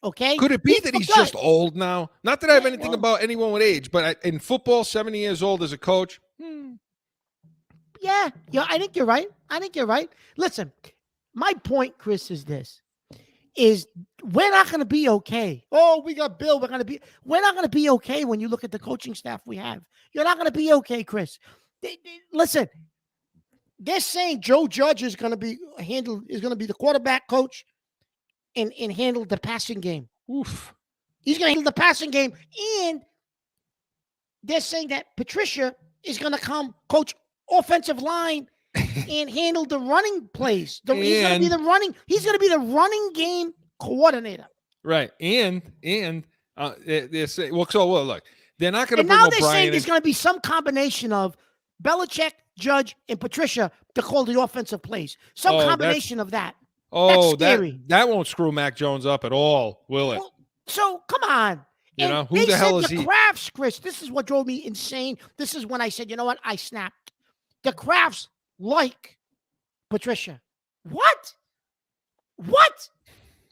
Okay? Could it be that he's just old now? Not that I have anything about anyone with age, but in football, 70 years old as a coach. Yeah, I think you're right. Listen, my point, Chris, is this. We're not going to be okay. Oh, we got Bill. We're not going to be okay when you look at the coaching staff we have. You're not going to be okay, Chris. Listen, they're saying Joe Judge is going to be the quarterback coach and handle the passing game. Oof. He's going to handle the passing game. And they're saying that Patricia is going to come coach offensive line and handle the running plays. He's going to be the running game coordinator. Right. And they're saying, look, they're not going to bring now O'Brien they're saying in. there's going to be some combination of Belichick, Judge, and Patricia to call the offensive plays. Some combination of that. Oh, that's scary. That won't screw Mac Jones up at all, will it? Well, so come on. Who the hell is he? The Crafts, Chris, this is what drove me insane. This is when I said, you know what? I snapped. The Crafts like Patricia. What?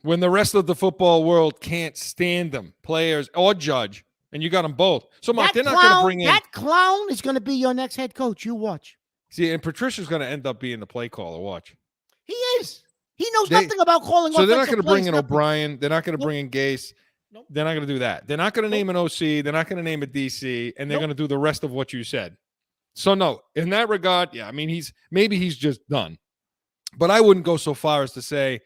When the rest of the football world can't stand them, players or Judge, and you got them both. So, Mark, they're not going to bring in. That clown is going to be your next head coach. You watch. See, and Patricia's going to end up being the play caller. Watch. He is. He knows nothing about calling. So they're not going to bring plays, in nothing. O'Brien. They're not going to bring in Gase. Nope. They're not going to do that. They're not going to name an OC. They're not going to name a DC, and they're going to do the rest of what you said. So no, in that regard, yeah, I mean, he's just done. But I wouldn't go so far as to say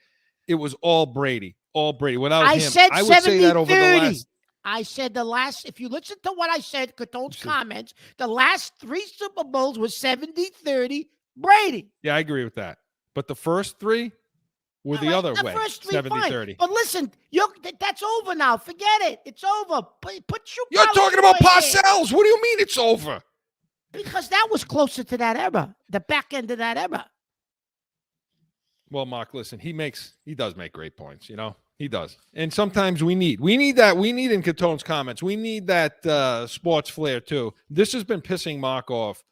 it was all Brady. Without him, I would say that over the last. I said if you listen to what I said, Catone's said- comments, the last 3 Super Bowls was 70-30 Brady. Yeah, I agree with that. But the first 3 were the All right, other the way, first 3, fine. 70-30. But listen, that's over now. Forget it. It's over. Put You're talking about Parcells. Parcells. What do you mean it's over? Because that was closer to that era, the back end of that era. Well, Mark, listen, he does make great points, you know? He does. And sometimes we need that. We need in Catone's comments. We need that sports flair too. This has been pissing Mark off.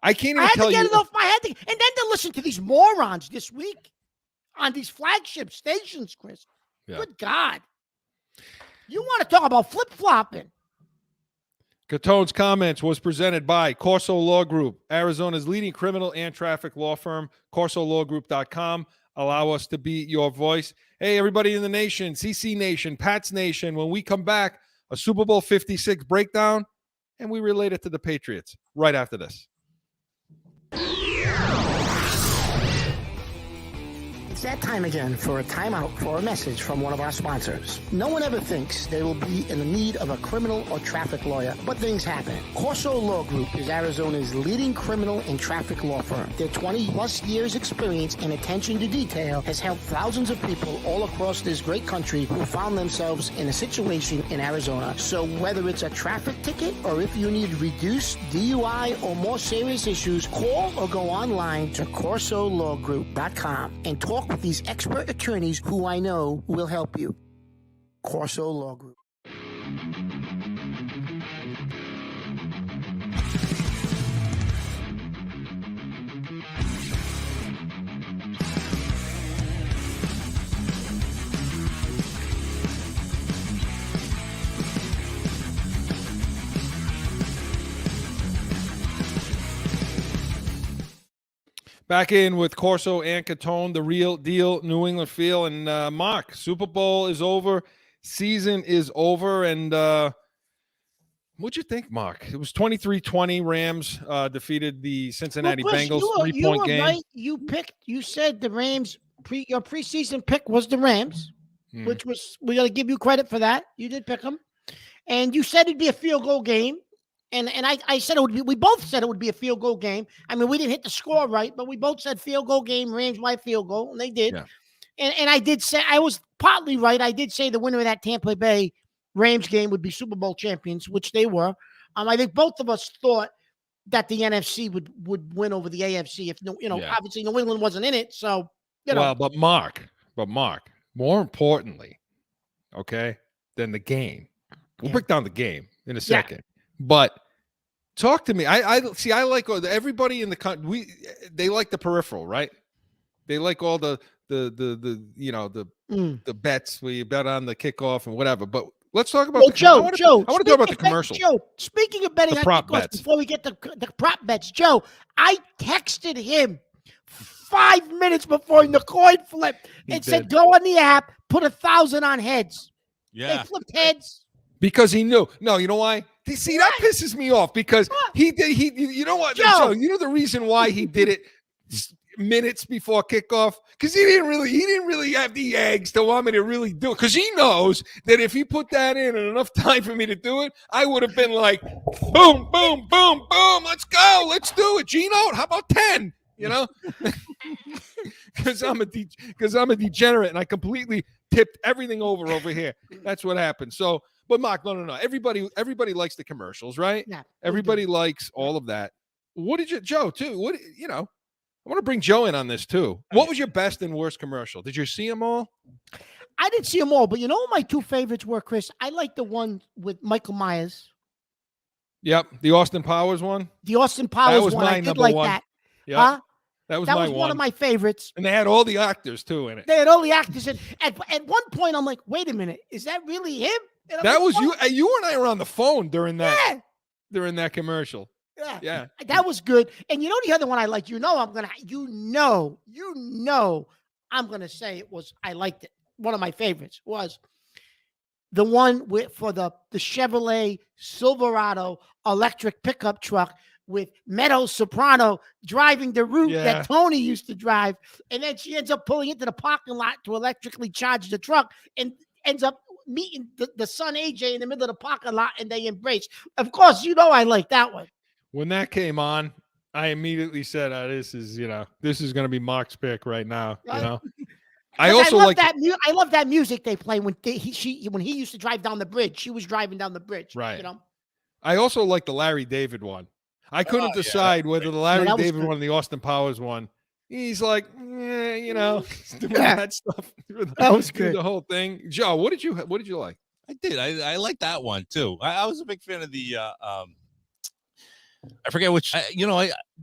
I can't even tell you. I had to get it off my head. And then to listen to these morons this week on these flagship stations, Chris. Yeah. Good God. You want to talk about flip-flopping. Catone's comments was presented by CORSO Law Group, Arizona's leading criminal and traffic law firm, CORSOLawGroup.com. Allow us to be your voice. Hey, everybody in the nation, CC Nation, Pats Nation, when we come back, a Super Bowl 56 breakdown, and we relate it to the Patriots right after this. It's that time again for a timeout for a message from one of our sponsors. No one ever thinks they will be in the need of a criminal or traffic lawyer, but things happen. CORSO Law Group is Arizona's leading criminal and traffic law firm. Their 20-plus years experience and attention to detail has helped thousands of people all across this great country who found themselves in a situation in Arizona. So whether it's a traffic ticket or if you need reduced DUI or more serious issues, call or go online to CORSOLawGroup.com and talk with these expert attorneys who I know will help you. CORSO Law Group. Back in with Corso and Catone, the real deal New England feel. And Mark, Super Bowl is over. Season is over. And what'd you think, Mark? It was 23-20. Rams defeated the Cincinnati Bengals. 3-point game. Right. You said the Rams, your preseason pick was the Rams, which was, we got to give you credit for that. You did pick them. And you said it'd be a field goal game. And I said it would be, we both said it would be a field goal game. I mean, we didn't hit the score right, but we both said field goal game, Rams by field goal, and they did. Yeah. And I did say, I was partly right. I did say the winner of that Tampa Bay Rams game would be Super Bowl champions, which they were. I think both of us thought that the NFC would win over the AFC if obviously New England wasn't in it. So, Well, but Mark, more importantly, okay, than the game. We'll break down the game in a second. But talk to me. I like everybody in the country. They like the peripheral, right? They like all the bets where you bet on the kickoff and whatever. But let's talk about Joe. I want to talk about the commercial. Joe, speaking of betting the on prop kickoffs, bets. before we get the prop bets, Joe, I texted him 5 minutes before the coin flip and said, "Go on the app, put 1,000 on heads." Yeah, they flipped heads. Because he knew. No, you know why? See, that pisses me off because he did. You know what? Joe, you know the reason why he did it minutes before kickoff? Because he didn't really have the eggs to want me to really do it. Because he knows that if he put that in and enough time for me to do it, I would have been like, boom, boom, boom, boom. Let's go. Let's do it. Gino, how about 10? You know, because I'm a degenerate and I completely tipped everything over here. That's what happened. So. But Mark, no. Everybody likes the commercials, right? Yeah. Everybody likes all of that. What did Joe too? I want to bring Joe in on this too. What was your best and worst commercial? Did you see them all? I didn't see them all, but you know what my 2 favorites were, Chris? I like the one with Michael Myers. Yep, the Austin Powers one. The Austin Powers one. I did like one. that. Yep. Huh? That was one of my favorites. And they had all the actors too in it. They had all the actors in. At one point, I'm like, wait a minute, is that really him? That was you. You and I were on the phone during that commercial. Yeah. That was good. And you know the other one I liked. I'm gonna say it was. I liked it. One of my favorites was the one for the Chevrolet Silverado electric pickup truck with Meadow Soprano driving the route that Tony used to drive, and then she ends up pulling into the parking lot to electrically charge the truck and ends up meeting the son AJ in the middle of the parking lot and they embrace. Of course, you know I like that one. When that came on, I immediately said, this is going to be Mark's pick right now. You Right. know, I 'Cause also love like that. I love that music they play when when he used to drive down the bridge. She was driving down the bridge. Right. You know. I also like the Larry David one. I couldn't decide whether the Larry that was David good. one or the Austin Powers one. He's like, you know, doing Yeah. that stuff. That was through good. the whole thing. Joe, what did you like? I did. I like that one too. I was a big fan of the I forget which,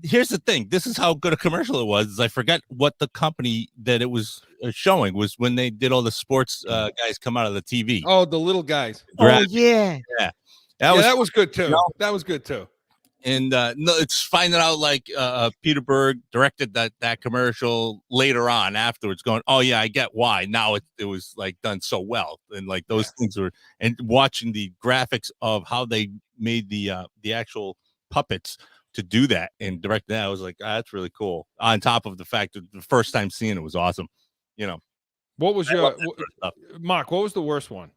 here's the thing. This is how good a commercial it was. Is I forgot what the company that it was showing was when they did all the sports guys come out of the TV. Oh, the little guys. Oh yeah. That was good too. You know? That was good too. And no, it's finding out like Peter Berg directed that commercial later on afterwards going, oh yeah, I get why. Now it was like done so well. And like those things were, and watching the graphics of how they made the actual puppets to do that and direct that, I was like, that's really cool. On top of the fact that the first time seeing it was awesome. You know, What was your Mark? What was the worst one?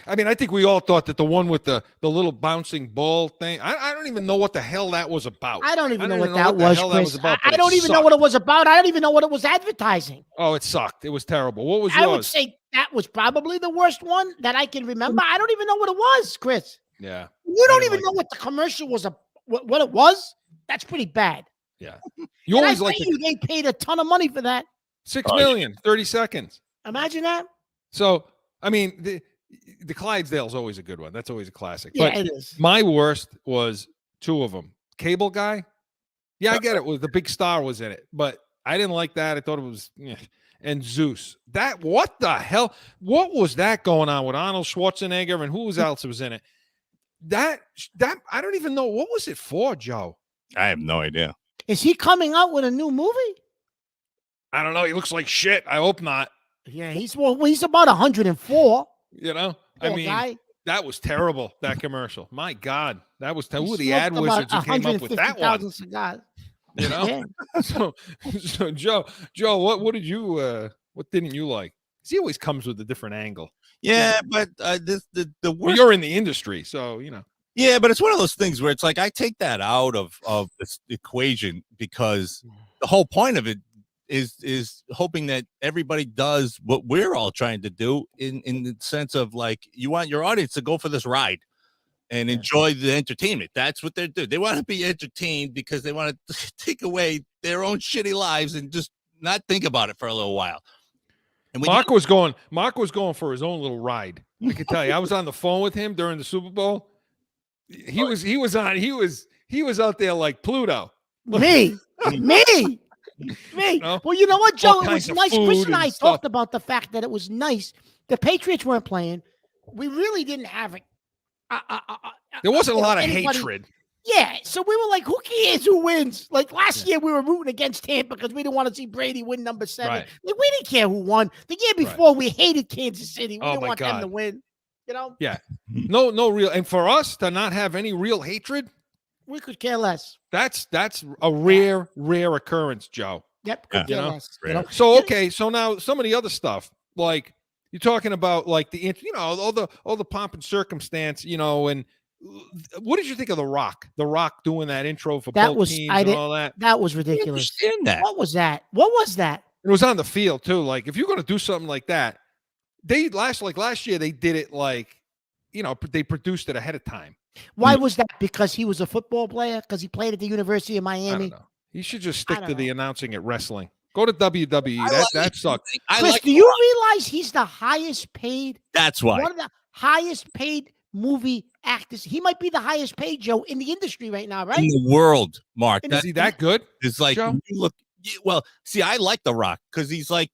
I mean, I think we all thought that the one with the little bouncing ball thing. I don't even know what the hell that was about. I don't even know what that was, Chris. About, I don't even know what it was about. I don't even know what it was advertising. Oh, it sucked. It was terrible. What was I yours? would say that was probably the worst one that I can remember. I don't even know what it was, Chris. Yeah. You don't even know what the commercial was, what it was. That's pretty bad. Yeah. You And always I like bet you they paid a ton of money for that. 6 million, 30 seconds. Imagine that. So, I mean, the Clydesdale's always a good one. That's always a classic. Yeah, But it is. my worst was two of them. Cable Guy. Yeah, I get it. The big star was in it, but I didn't like that. I thought it was, and Zeus. What the hell? What was that going on with Arnold Schwarzenegger and who else was in it? That I don't even know. What was it for, Joe? I have no idea. Is he coming out with a new movie? I don't know. He looks like shit. I hope not. Yeah, he's about 104. You know, Poor I mean, guy. that was terrible. That commercial. My God, that was He who were the smoked ad about wizards who came up with that 150,000 one? cigars. You know. Yeah. So Joe, what did you? What didn't you like? 'Cause he always comes with a different angle. Yeah, but the Well, worst. you're in the industry, so you know. Yeah, but it's one of those things where it's like I take that out of this equation because the whole point of it is hoping that everybody does what we're all trying to do in the sense of like you want your audience to go for this ride and enjoy the entertainment. That's what they're doing. They want to be entertained because they want to take away their own shitty lives and just not think about it for a little while. And when Mark was going for his own little ride. I can tell you, I was on the phone with him during the Super Bowl. He was out there like Pluto. Me. know? Well, you know what, Joe? It kinds was of nice. food Chris and and I stuff. talked about the fact that it was nice. The Patriots weren't playing. We really didn't have it. There wasn't a lot of anybody- hatred. Yeah, so we were like, who cares who wins? Like last year, we were rooting against Tampa because we didn't want to see Brady win number 7. Right. Like, we didn't care who won. The year before, we hated Kansas City. We Oh, didn't my want them God. to win. You know, Yeah. No real. And for us to not have any real hatred, we could care less. that's a rare occurrence, Joe. Yep, could You care know? less. You know? So okay, so now some of the other stuff, like you're talking about, like all the pomp and circumstance, and what did you think of The Rock? The Rock doing that intro for That both was teams I and did, all that. that was I ridiculous. understand that. What was that? What was that? It was on the field too. Like if you're going to do something like that, last year they did it like, they produced it ahead of time. Why was that? Because he was a football player? Because he played at the University of I Miami? don't know. He should just stick don't to the know. announcing at wrestling. Go to WWE. That sucks. Chris, do you realize he's the highest paid? That's why. One of the highest paid movie actors. He might be the highest paid, Joe, in the industry right now, right? In the world, Mark. In Is he that good? It's like Joe? you look. Well, see, I like The Rock because he's like,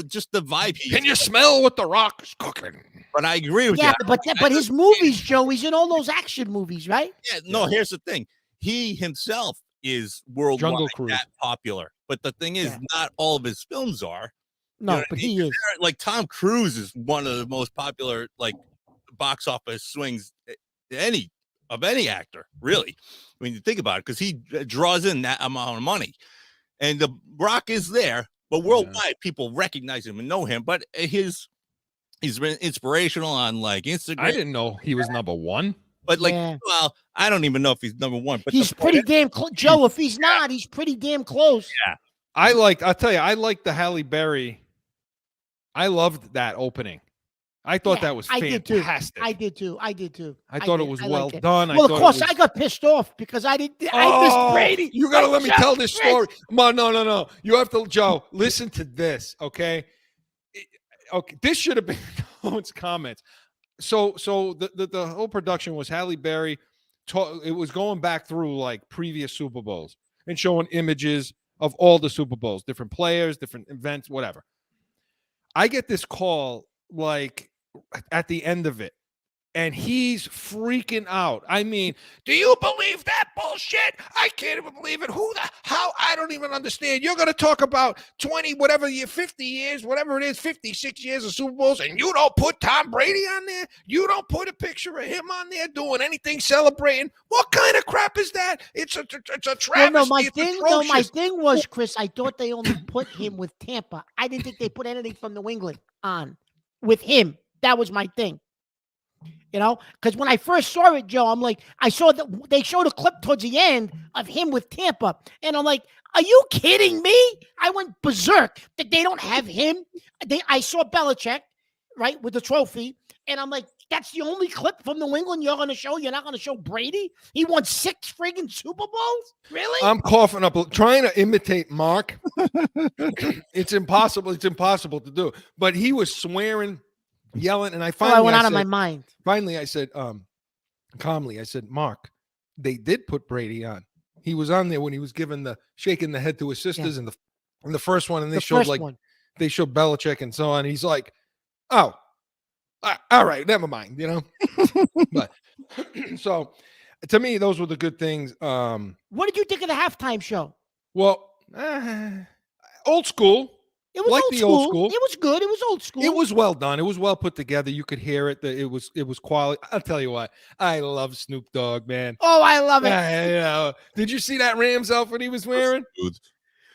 just the vibe. Can you smell what The Rock is cooking? But I agree with Yeah, you. but his movies, Joe, he's in all those action movies, right? Yeah, no. Here's the thing. He himself is worldwide Jungle Cruise. that popular, but the thing is, Yeah. not all of his films are. No, know, but he is. Like Tom Cruise is one of the most popular, like box office swings any actor, really. When you think about it, because he draws in that amount of money, and The Rock is there, but worldwide people recognize him and know him. But his He's been inspirational on like Instagram. I didn't know he was number one. But like, Yeah. well, I don't even know if he's number one. But He's the point pretty is- damn close. Joe, if he's not, he's pretty damn close. I'll tell you, I like the Halle Berry. I loved that opening. I thought Yeah, that was I did too. fantastic. I did too. I did too. I thought it did. was I well liked it. done. Well, of thought it course, was- I got pissed off because I missed Brady. You gotta let me Just tell this missed. story. No. You have to, Joe. Listen to this, okay? Okay, this should have been Cohen's comments. So the whole production was Halle Berry. It was going back through like previous Super Bowls and showing images of all the Super Bowls, different players, different events, whatever. I get this call like at the end of it, and he's freaking out. I mean, do you believe that bullshit? I can't even believe it. How? I don't even understand. You're going to talk about 20, whatever year, 50 years, whatever it is, 56 years of Super Bowls, and you don't put Tom Brady on there? You don't put a picture of him on there doing anything celebrating? What kind of crap is that? It's a travesty. Well, no, my It's thing atrocious. was, Chris, I thought they only put him with Tampa. I didn't think they put anything from New England on with him. That was my thing. You know, because when I first saw it, Joe, I'm like, I saw that they showed a clip towards the end of him with Tampa, and I'm like, are you kidding me? I went berserk that they don't have him. I saw Belichick, right, with the trophy, and I'm like, that's the only clip from New England you're going to show? You're not going to show Brady? He won 6 friggin' Super Bowls? Really? I'm coughing up, trying to imitate Mark. It's impossible. It's impossible to do. But he was swearing, yelling, and I finally I went out of said, my mind. Finally, I said, calmly, I said, Mark, they did put Brady on. He was on there when he was shaking the head to his sisters in the first one, and they showed they showed Belichick and so on. He's like, oh, all right, never mind, you know. But so to me, those were the good things. What did you think of the halftime show? Well, old school. It was Like old the school. old school. It was good. It was old school. It was well done. It was well put together. You could hear it. It was quality. I'll tell you what. I love Snoop Dogg, man. Oh, I love it. You know, did you see that Rams outfit he was wearing?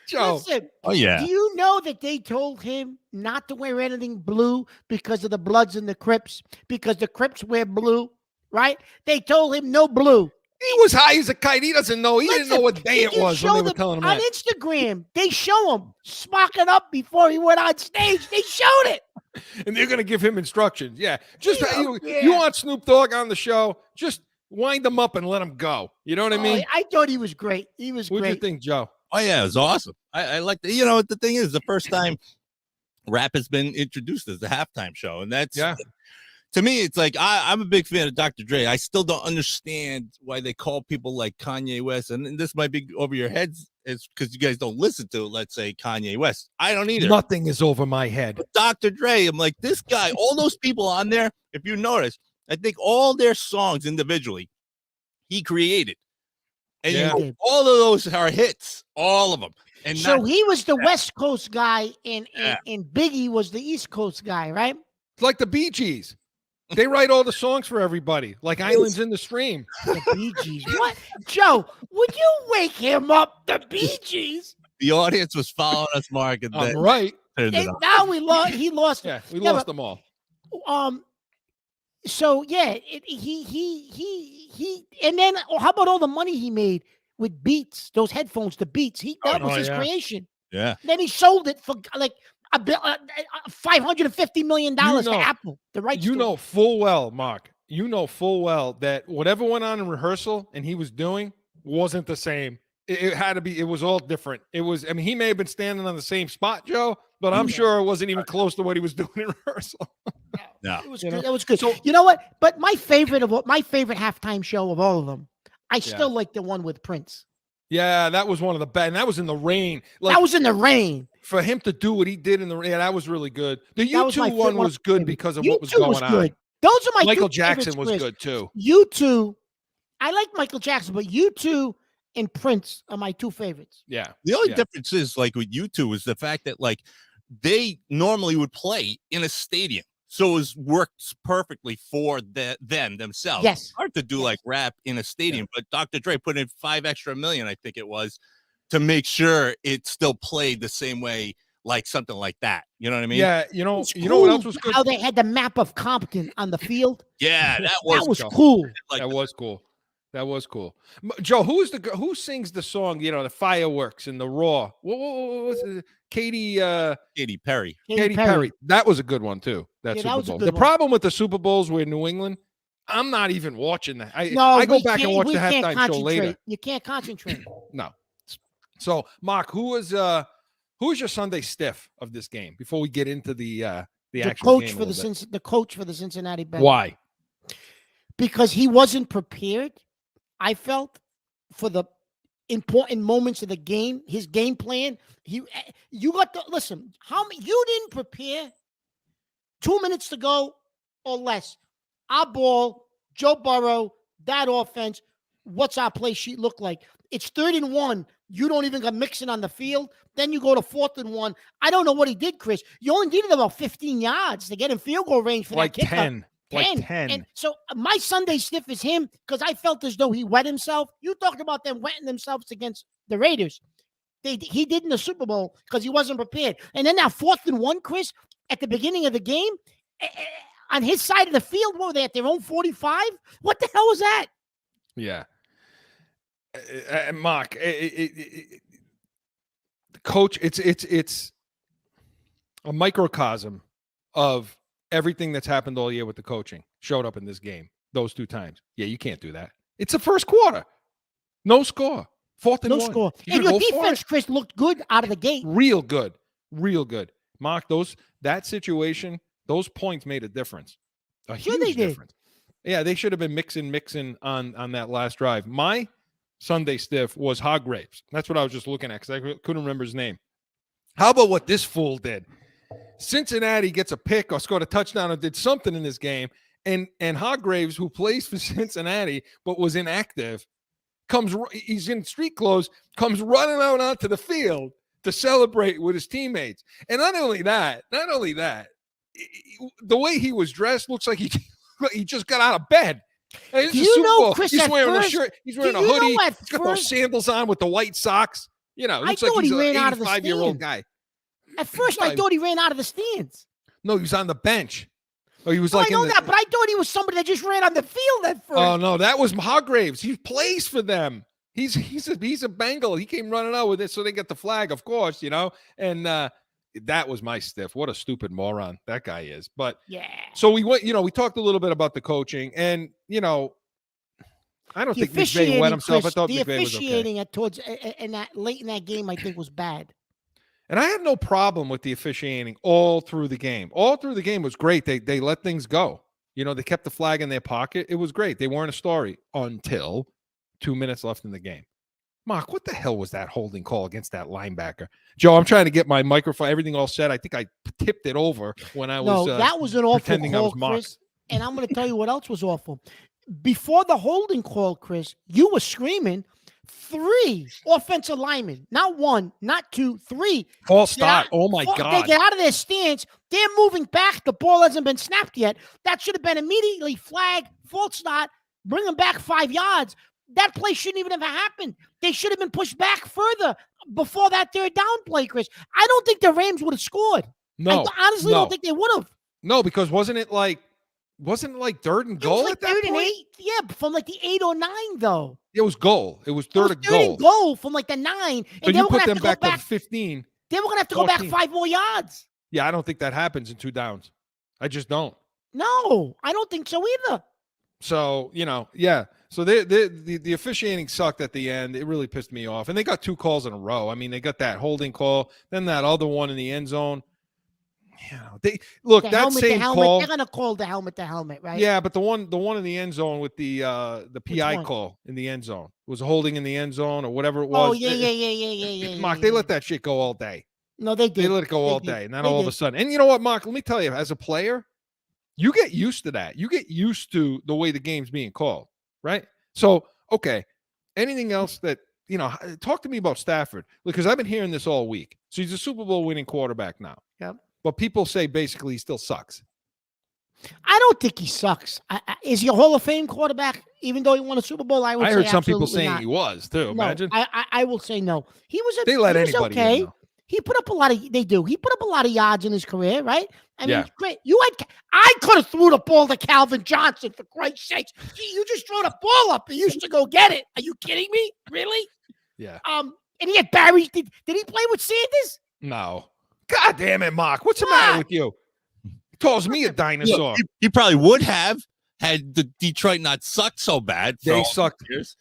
Joe. Listen, Oh yeah. do you know that they told him not to wear anything blue because of the Bloods and the Crips? Because the Crips wear blue, right? They told him no blue. He was high as a kite. He doesn't know. He didn't know what day it was when they were telling him on that. Instagram, they show him smocking up before he went on stage. They showed it. And they're going to give him instructions. Yeah. Just Yeah. you want Snoop Dogg on the show, just wind him up and let him go. You know what I mean? I thought he was great. He was What'd you great. think, Joe? Oh yeah, it was awesome. I like the, you know, the thing is the first time rap has been introduced as the halftime show, and that's to me, it's like I'm a big fan of Dr. Dre. I still don't understand why they call people like Kanye West, and this might be over your heads, it's because you guys don't listen to, let's say, Kanye West. I don't either. Nothing is over my head. But Dr. Dre, I'm like, this guy, all those people on there, if you notice, I think all their songs individually, he created. And Yeah. you know, all of those are hits, all of them. And So not, he was the West Coast guy, and Biggie was the East Coast guy, right? It's like the Bee Gees. They write all the songs for everybody, like Islands in the Stream. The Bee Gees. What? Joe, would you wake him up? The Bee Gees? the audience was following us, Mark, and I'm then right. turned it on. Now he lost. Yeah, we Yeah, lost but- them all. So yeah, he, and then how about all the money he made with Beats? Those headphones, the Beats. That was his creation. Yeah. Then he sold it for like $550 million You to know- Apple. The right. You know full well, Mark. You know full well that whatever went on in rehearsal and he was doing wasn't the same. It had to be. It was all different. It was. I mean, he may have been standing on the same spot, Joe, but I'm sure it wasn't even close to what he was doing in rehearsal. No. It was You good. know? It was good. So- You know what? But my favorite halftime show of all of them, I still like the one with Prince. Yeah, that was one of the best. And that was in the rain. Like That was in the rain. for him to do what he did in the rain, that was really good. The That was my U2 one one was of my good favorites. because of what was U2 going was on. good. Those are my Michael two Jackson favorites, was Chris. good too. U2, I like Michael Jackson, but U2 and Prince are my two favorites. Yeah. The only Yeah. difference is like with U2 is the fact that like they normally would play in a stadium. So it works perfectly for them themselves. Yes. It's hard to do like rap in a stadium, but Dr. Dre put in $5 extra million, I think it was, to make sure it still played the same way like something like that. You know what I mean? Yeah, It's you know what else cool was good? how they had the map of Compton on the field. Yeah, that That was cool. cool. like That was cool. That was cool. Joe, who sings the song? The fireworks and the raw. What was it? Katy Perry. Katy Perry. That was a good one too. That Yeah, Super that was a Bowl. good The one. problem with the Super Bowls were in New England. I'm not even watching that. No, I go we back and can't- watch we the can't halftime show later. concentrate. You can't concentrate. No. So, Mark, who was your Sunday stiff of this game before we get into the The actual coach game a for little bit? the coach for the Cincinnati Bengals. Why? Because he wasn't prepared. I felt for the important moments of the game, his game plan. You got to listen. You didn't prepare 2 minutes to go or less. Our ball, Joe Burrow, that offense. What's our play sheet look like? It's 3rd and 1. You don't even got Mixon on the field. Then you go to 4th and 1. I don't know what he did, Chris. You only needed about 15 yards to get in field goal range for Like that kicker. 10. Like 10. And so my Sunday stiff is him because I felt as though he wet himself. You talked about them wetting themselves against the Raiders. He did in the Super Bowl because he wasn't prepared. And then that 4th and 1, Chris, at the beginning of the game, on his side of the field, what were they at their own 45? What the hell was that? Yeah. Mark, coach, it's a microcosm of everything that's happened all year with the coaching showed up in this game those 2 times. Yeah, you can't do that. It's the first quarter. No score. 4th and 1. No score. You And gotta your go for defense, it. Chris, looked good out of the gate. Real good. Real good. Mark, that situation, those points made a difference. A Sure huge they did. difference. Yeah, they should have been mixing on that last drive. My Sunday stiff was Hargraves. That's what I was just looking at because I couldn't remember his name. How about what this fool did? Cincinnati gets a pick or scored a touchdown or did something in this game, and Hargraves, who plays for Cincinnati but was inactive, he's in street clothes, comes running out onto the field to celebrate with his teammates. And not only that, the way he was dressed looks like he just got out of bed. Hey, this Do is you Super know, Bowl. Chris, He's at wearing a first- shirt. He's wearing a do you know hoodie. at He's got those first- sandals on with the white socks. You know, I looks like thought he's he an ran out of the 85-year-old stand. guy. At first, I No. thought he ran out of the stands. No, he was on the bench. Oh, he was No, like I know in the, that, but I thought he was somebody that just ran on the field at first. Oh no, that was Hargraves. He plays for them. He's a Bengal. He came running out with it, so they get the flag, of course, And that was my stiff. What a stupid moron that guy is. But Yeah. so we went. We talked a little bit about the coaching, and I don't The think McVay wet himself. Chris, I thought the McVay was okay. officiating at towards in that late in that game, I think, was bad. And I have no problem with the officiating all through the game. All through the game was great. They let things go. They kept the flag in their pocket. It was great. They weren't a story until 2 minutes left in the game. Mark, what the hell was that holding call against that linebacker? Joe, I'm trying to get my microphone, everything all set. I think I tipped it over when I was that was an awful pretending I call, was Mark. Chris. And I'm going to tell you what else was awful. Before the holding call, Chris, you were screaming 3 offensive linemen, not 1, not 2, 3. False Get out- start. Oh my They God. get out of their stance. They're moving back. The ball hasn't been snapped yet. That should have been immediately flag, false start, bring them back 5 yards. That play shouldn't even have happened. They should have been pushed back further before that 3rd down play, Chris. I don't think the Rams would have scored. No, I honestly don't think they would have. no, because wasn't it like 3rd and It was goal like at that 3rd and point? 8. Yeah, from like the 8 or 9, though. It was goal. It was It 3rd was and 3rd goal. and goal from like the 9. And So they you were put going to them have to go back back. to 15. They were going to have to go back 14. 5 more yards. Yeah, I don't think that happens in 2 downs. I just don't. No, I don't think so either. So, yeah. So the officiating sucked at the end. It really pissed me off. And they got 2 calls in a row. I mean, they got that holding call, then that other one in the end zone. That helmet, same helmet, call. they're going to call the helmet, right? Yeah, but the one in the end zone with the PI one? call in the end zone was holding in the end zone or whatever it was. Oh, yeah. Mark, they let that shit go all day. No, they did. They let it go They all did. day. And then They all of a did. sudden, and you know what, Mark, let me tell you, as a player, you get used to that. You get used to the way the game's being called, right? So, okay, anything else that, talk to me about Stafford, because I've been hearing this all week. So he's a Super Bowl winning quarterback now. Yep. But people say basically he still sucks. I don't think he sucks. Is he a Hall of Fame quarterback, even though he won a Super Bowl? I would I say heard some people absolutely saying not. he was too. No, Imagine. I will say no. He was They let he was anybody in, okay. though. He put up a lot of. They do. He put up a lot of yards in his career, right? I mean, Yeah. great. I could have threw the ball to Calvin Johnson for Christ's sakes. Gee, you just throw the ball up. He used to go get it. Are you kidding me? Really? Yeah. And he had Barry. Did he play with Sanders? No. God damn it, Mark. What's the matter with you? He calls me a dinosaur. Look, he probably would have had the Detroit not sucked so bad. For They all sucked. these years.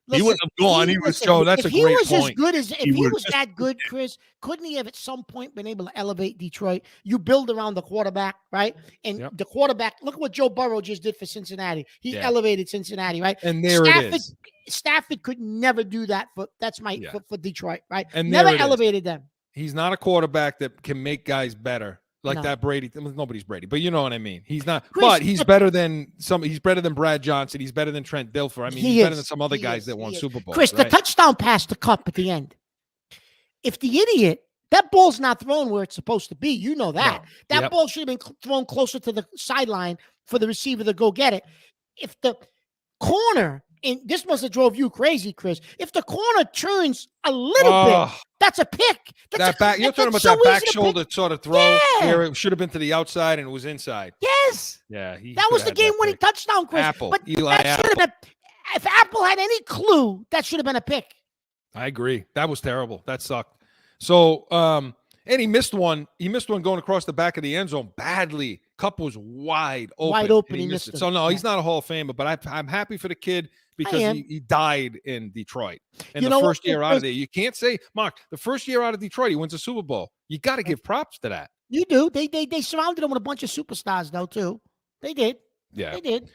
Listen, He wouldn't have gone. He was listen, Joe, that's if a he great was as point. good as if He he would've was just that good, Chris, couldn't he have at some point been able to elevate Detroit? You build around the quarterback, right? And Yep. the quarterback, look at what Joe Burrow just did for Cincinnati. He Yeah. elevated Cincinnati, right? And there it is. Stafford could never do that for Yeah. for Detroit, right? And never there it is. elevated them. He's not a quarterback that can make guys better. Like No. that Brady, nobody's Brady, but you know what I mean. He's not, Chris, but he's better than he's better than Brad Johnson. He's better than Trent Dilfer. I mean, He he's better is. than some other He guys is. that won He is. Super Bowls. Chris, the right? touchdown pass to Cup at the end. If the idiot, that ball's not thrown where it's supposed to be, you know that. No. That Yep. ball should have been thrown closer to the sideline for the receiver to go get it. If the corner, and this must have drove you crazy, Chris. If the corner turns a little bit, Oh, that's a pick. that back, you're talking about that's so that back easy to pick. shoulder sort of throw Yeah. where it should have been to the outside and it was inside. Yes. Yeah, he That was the could have had that game-winning pick. touchdown, Chris. Apple, But Eli that should have been, if Apple had any clue, that should have been a pick. I agree. That was terrible. That sucked. So, and he missed one. He missed one going across the back of the end zone badly. Cup was wide open. Wide open, and he missed missed it. it. So no, Yeah. he's not a Hall of Famer, but I'm happy for the kid because am. he died in Detroit. And You the know what, first year out of Chris? there, you can't say, Mark, the first year out of Detroit, he wins a Super Bowl. You got to give props to that. You do. They surrounded him with a bunch of superstars, though, too. They did. Yeah. They did.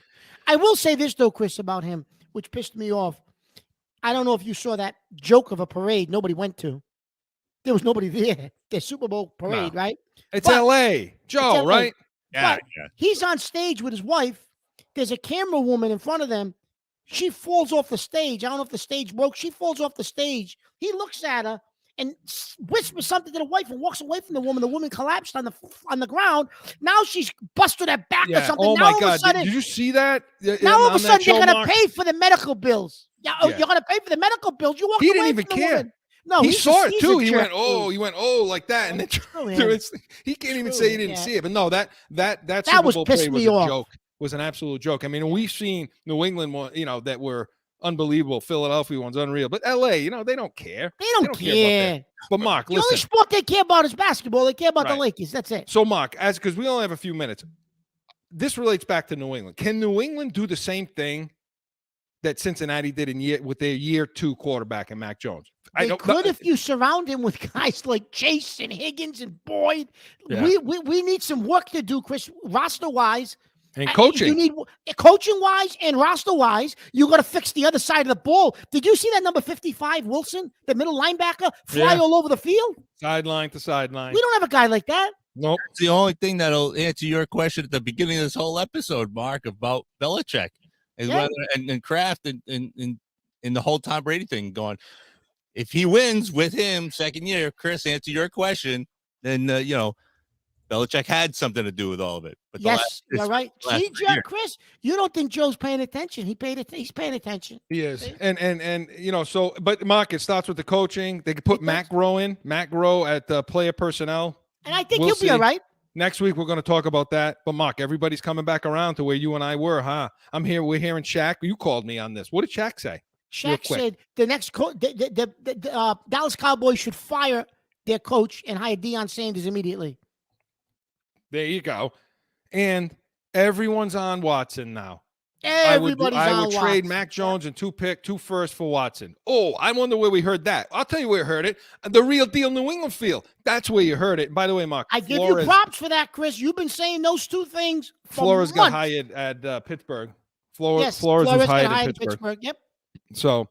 I will say this, though, Chris, about him, which pissed me off. I don't know if you saw that joke of a parade nobody went to. There was nobody there. The Super Bowl parade, right? It's But- L.A. Joe, LA. right? Yeah, But yeah. he's on stage with his wife. There's a camera woman in front of them. She falls off the stage. I don't know if the stage broke. She falls off the stage. He looks at her and whispers something to the wife and walks away from the woman. The woman collapsed on the ground. Now she's busted her back or Yeah. something. Oh, now my all of a God. sudden, Did you see that? now all of a on that sudden show, they're going to Mark? pay for the medical bills. Yeah, oh, Yeah. you're going to pay for the medical bills. You walked He didn't away even from the care. woman. No, He he's saw it he's too. a He jerk, went, oh, dude. he went, oh, like that. And then Screw him. he can't even Screw say he him, didn't yeah. see it. But no, that Super was Bowl pissed play was me a off. joke. Was an absolute joke. I mean, we've seen New England, that were unbelievable. Philadelphia one's unreal. But L.A., they don't care. They don't about care. that. But Mark, The only listen. sport they care about is basketball. They care about the Right. Lakers. That's it. So, Mark, because we only have a few minutes, this relates back to New England. Can New England do the same thing that Cincinnati did with their year 2 quarterback and Mac Jones? They could if you surround him with guys like Chase and Higgins and Boyd. Yeah. We need some work to do, Chris, roster-wise. And coaching. You need coaching-wise and roster-wise. You got to fix the other side of the ball. Did you see that number 55, Wilson, the middle linebacker, fly Yeah. all over the field? Sideline to sideline. We don't have a guy like that. Nope. It's the only thing that'll answer your question at the beginning of this whole episode, Mark, about Belichick and Yeah. and Kraft and the whole Tom Brady thing going. If he wins with him second year, Chris, answer your question, then Belichick had something to do with all of it. But Yes, you're right. last See, year. Chris, you don't think Joe's paying attention. He's paying attention. He is. See? And so, but Mark, it starts with the coaching. They could put It Matt does. Groh in. Matt Groh at the player personnel. And I think We'll he'll be all see. right. Next week, we're going to talk about that. But Mark, everybody's coming back around to where you and I were, huh? We're hearing Shaq. You called me on this. What did Shaq say? Real Shaq quick. said the next the Dallas Cowboys should fire their coach and hire Deion Sanders immediately. There you go. And everyone's on Watson now. Everybody's I on would trade Watson. Mac Jones and 2 firsts for Watson. Oh, I wonder where we heard that. I'll tell you where you heard it. The real deal New England feel. That's where you heard it. And by the way, Mark, I give Flores, you props for that, Chris. You've been saying those two things for Flores got months. hired at Pittsburgh. Yes, Flores was got hired at Pittsburgh. Yep. So,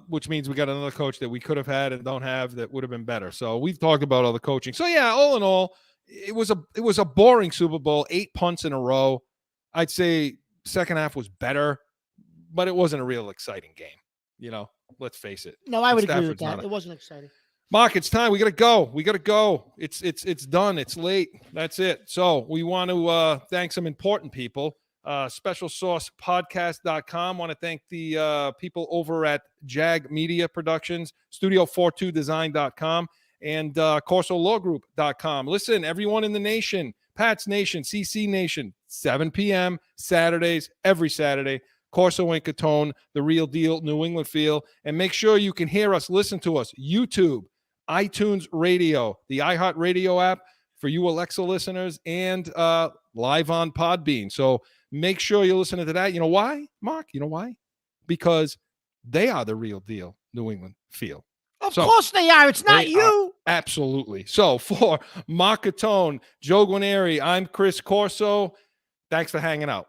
which means we got another coach that we could have had and don't have that would have been better. So we've talked about all the coaching. So yeah, all in all, it was a boring Super Bowl. 8 punts in a row. I'd say second half was better, but it wasn't a real exciting game. Let's face it. No, I would agree with Stafford's not that. a- It wasn't exciting. Mark, it's time. We got to go. It's done. It's late. That's it. So we want to thank some important people. SpecialSaucePodcast.com. Want to thank the people over at Jag Media Productions, Studio42Design.com, and CORSOLawGroup.com. Listen, everyone in the nation, Pats Nation, CC Nation, 7 p.m. Saturdays, every Saturday. Corso and Catone, the real deal, New England feel. And make sure you can hear us, listen to us, YouTube, iTunes Radio, the iHeart Radio app for you Alexa listeners, and live on Podbean. So make sure you're listening to that. You know why, Mark? You know why? Because they are the real deal, New England feel. Of course they are. It's not you. Absolutely. So for Mark Catone, Joe Guarnieri, I'm Chris Corso. Thanks for hanging out.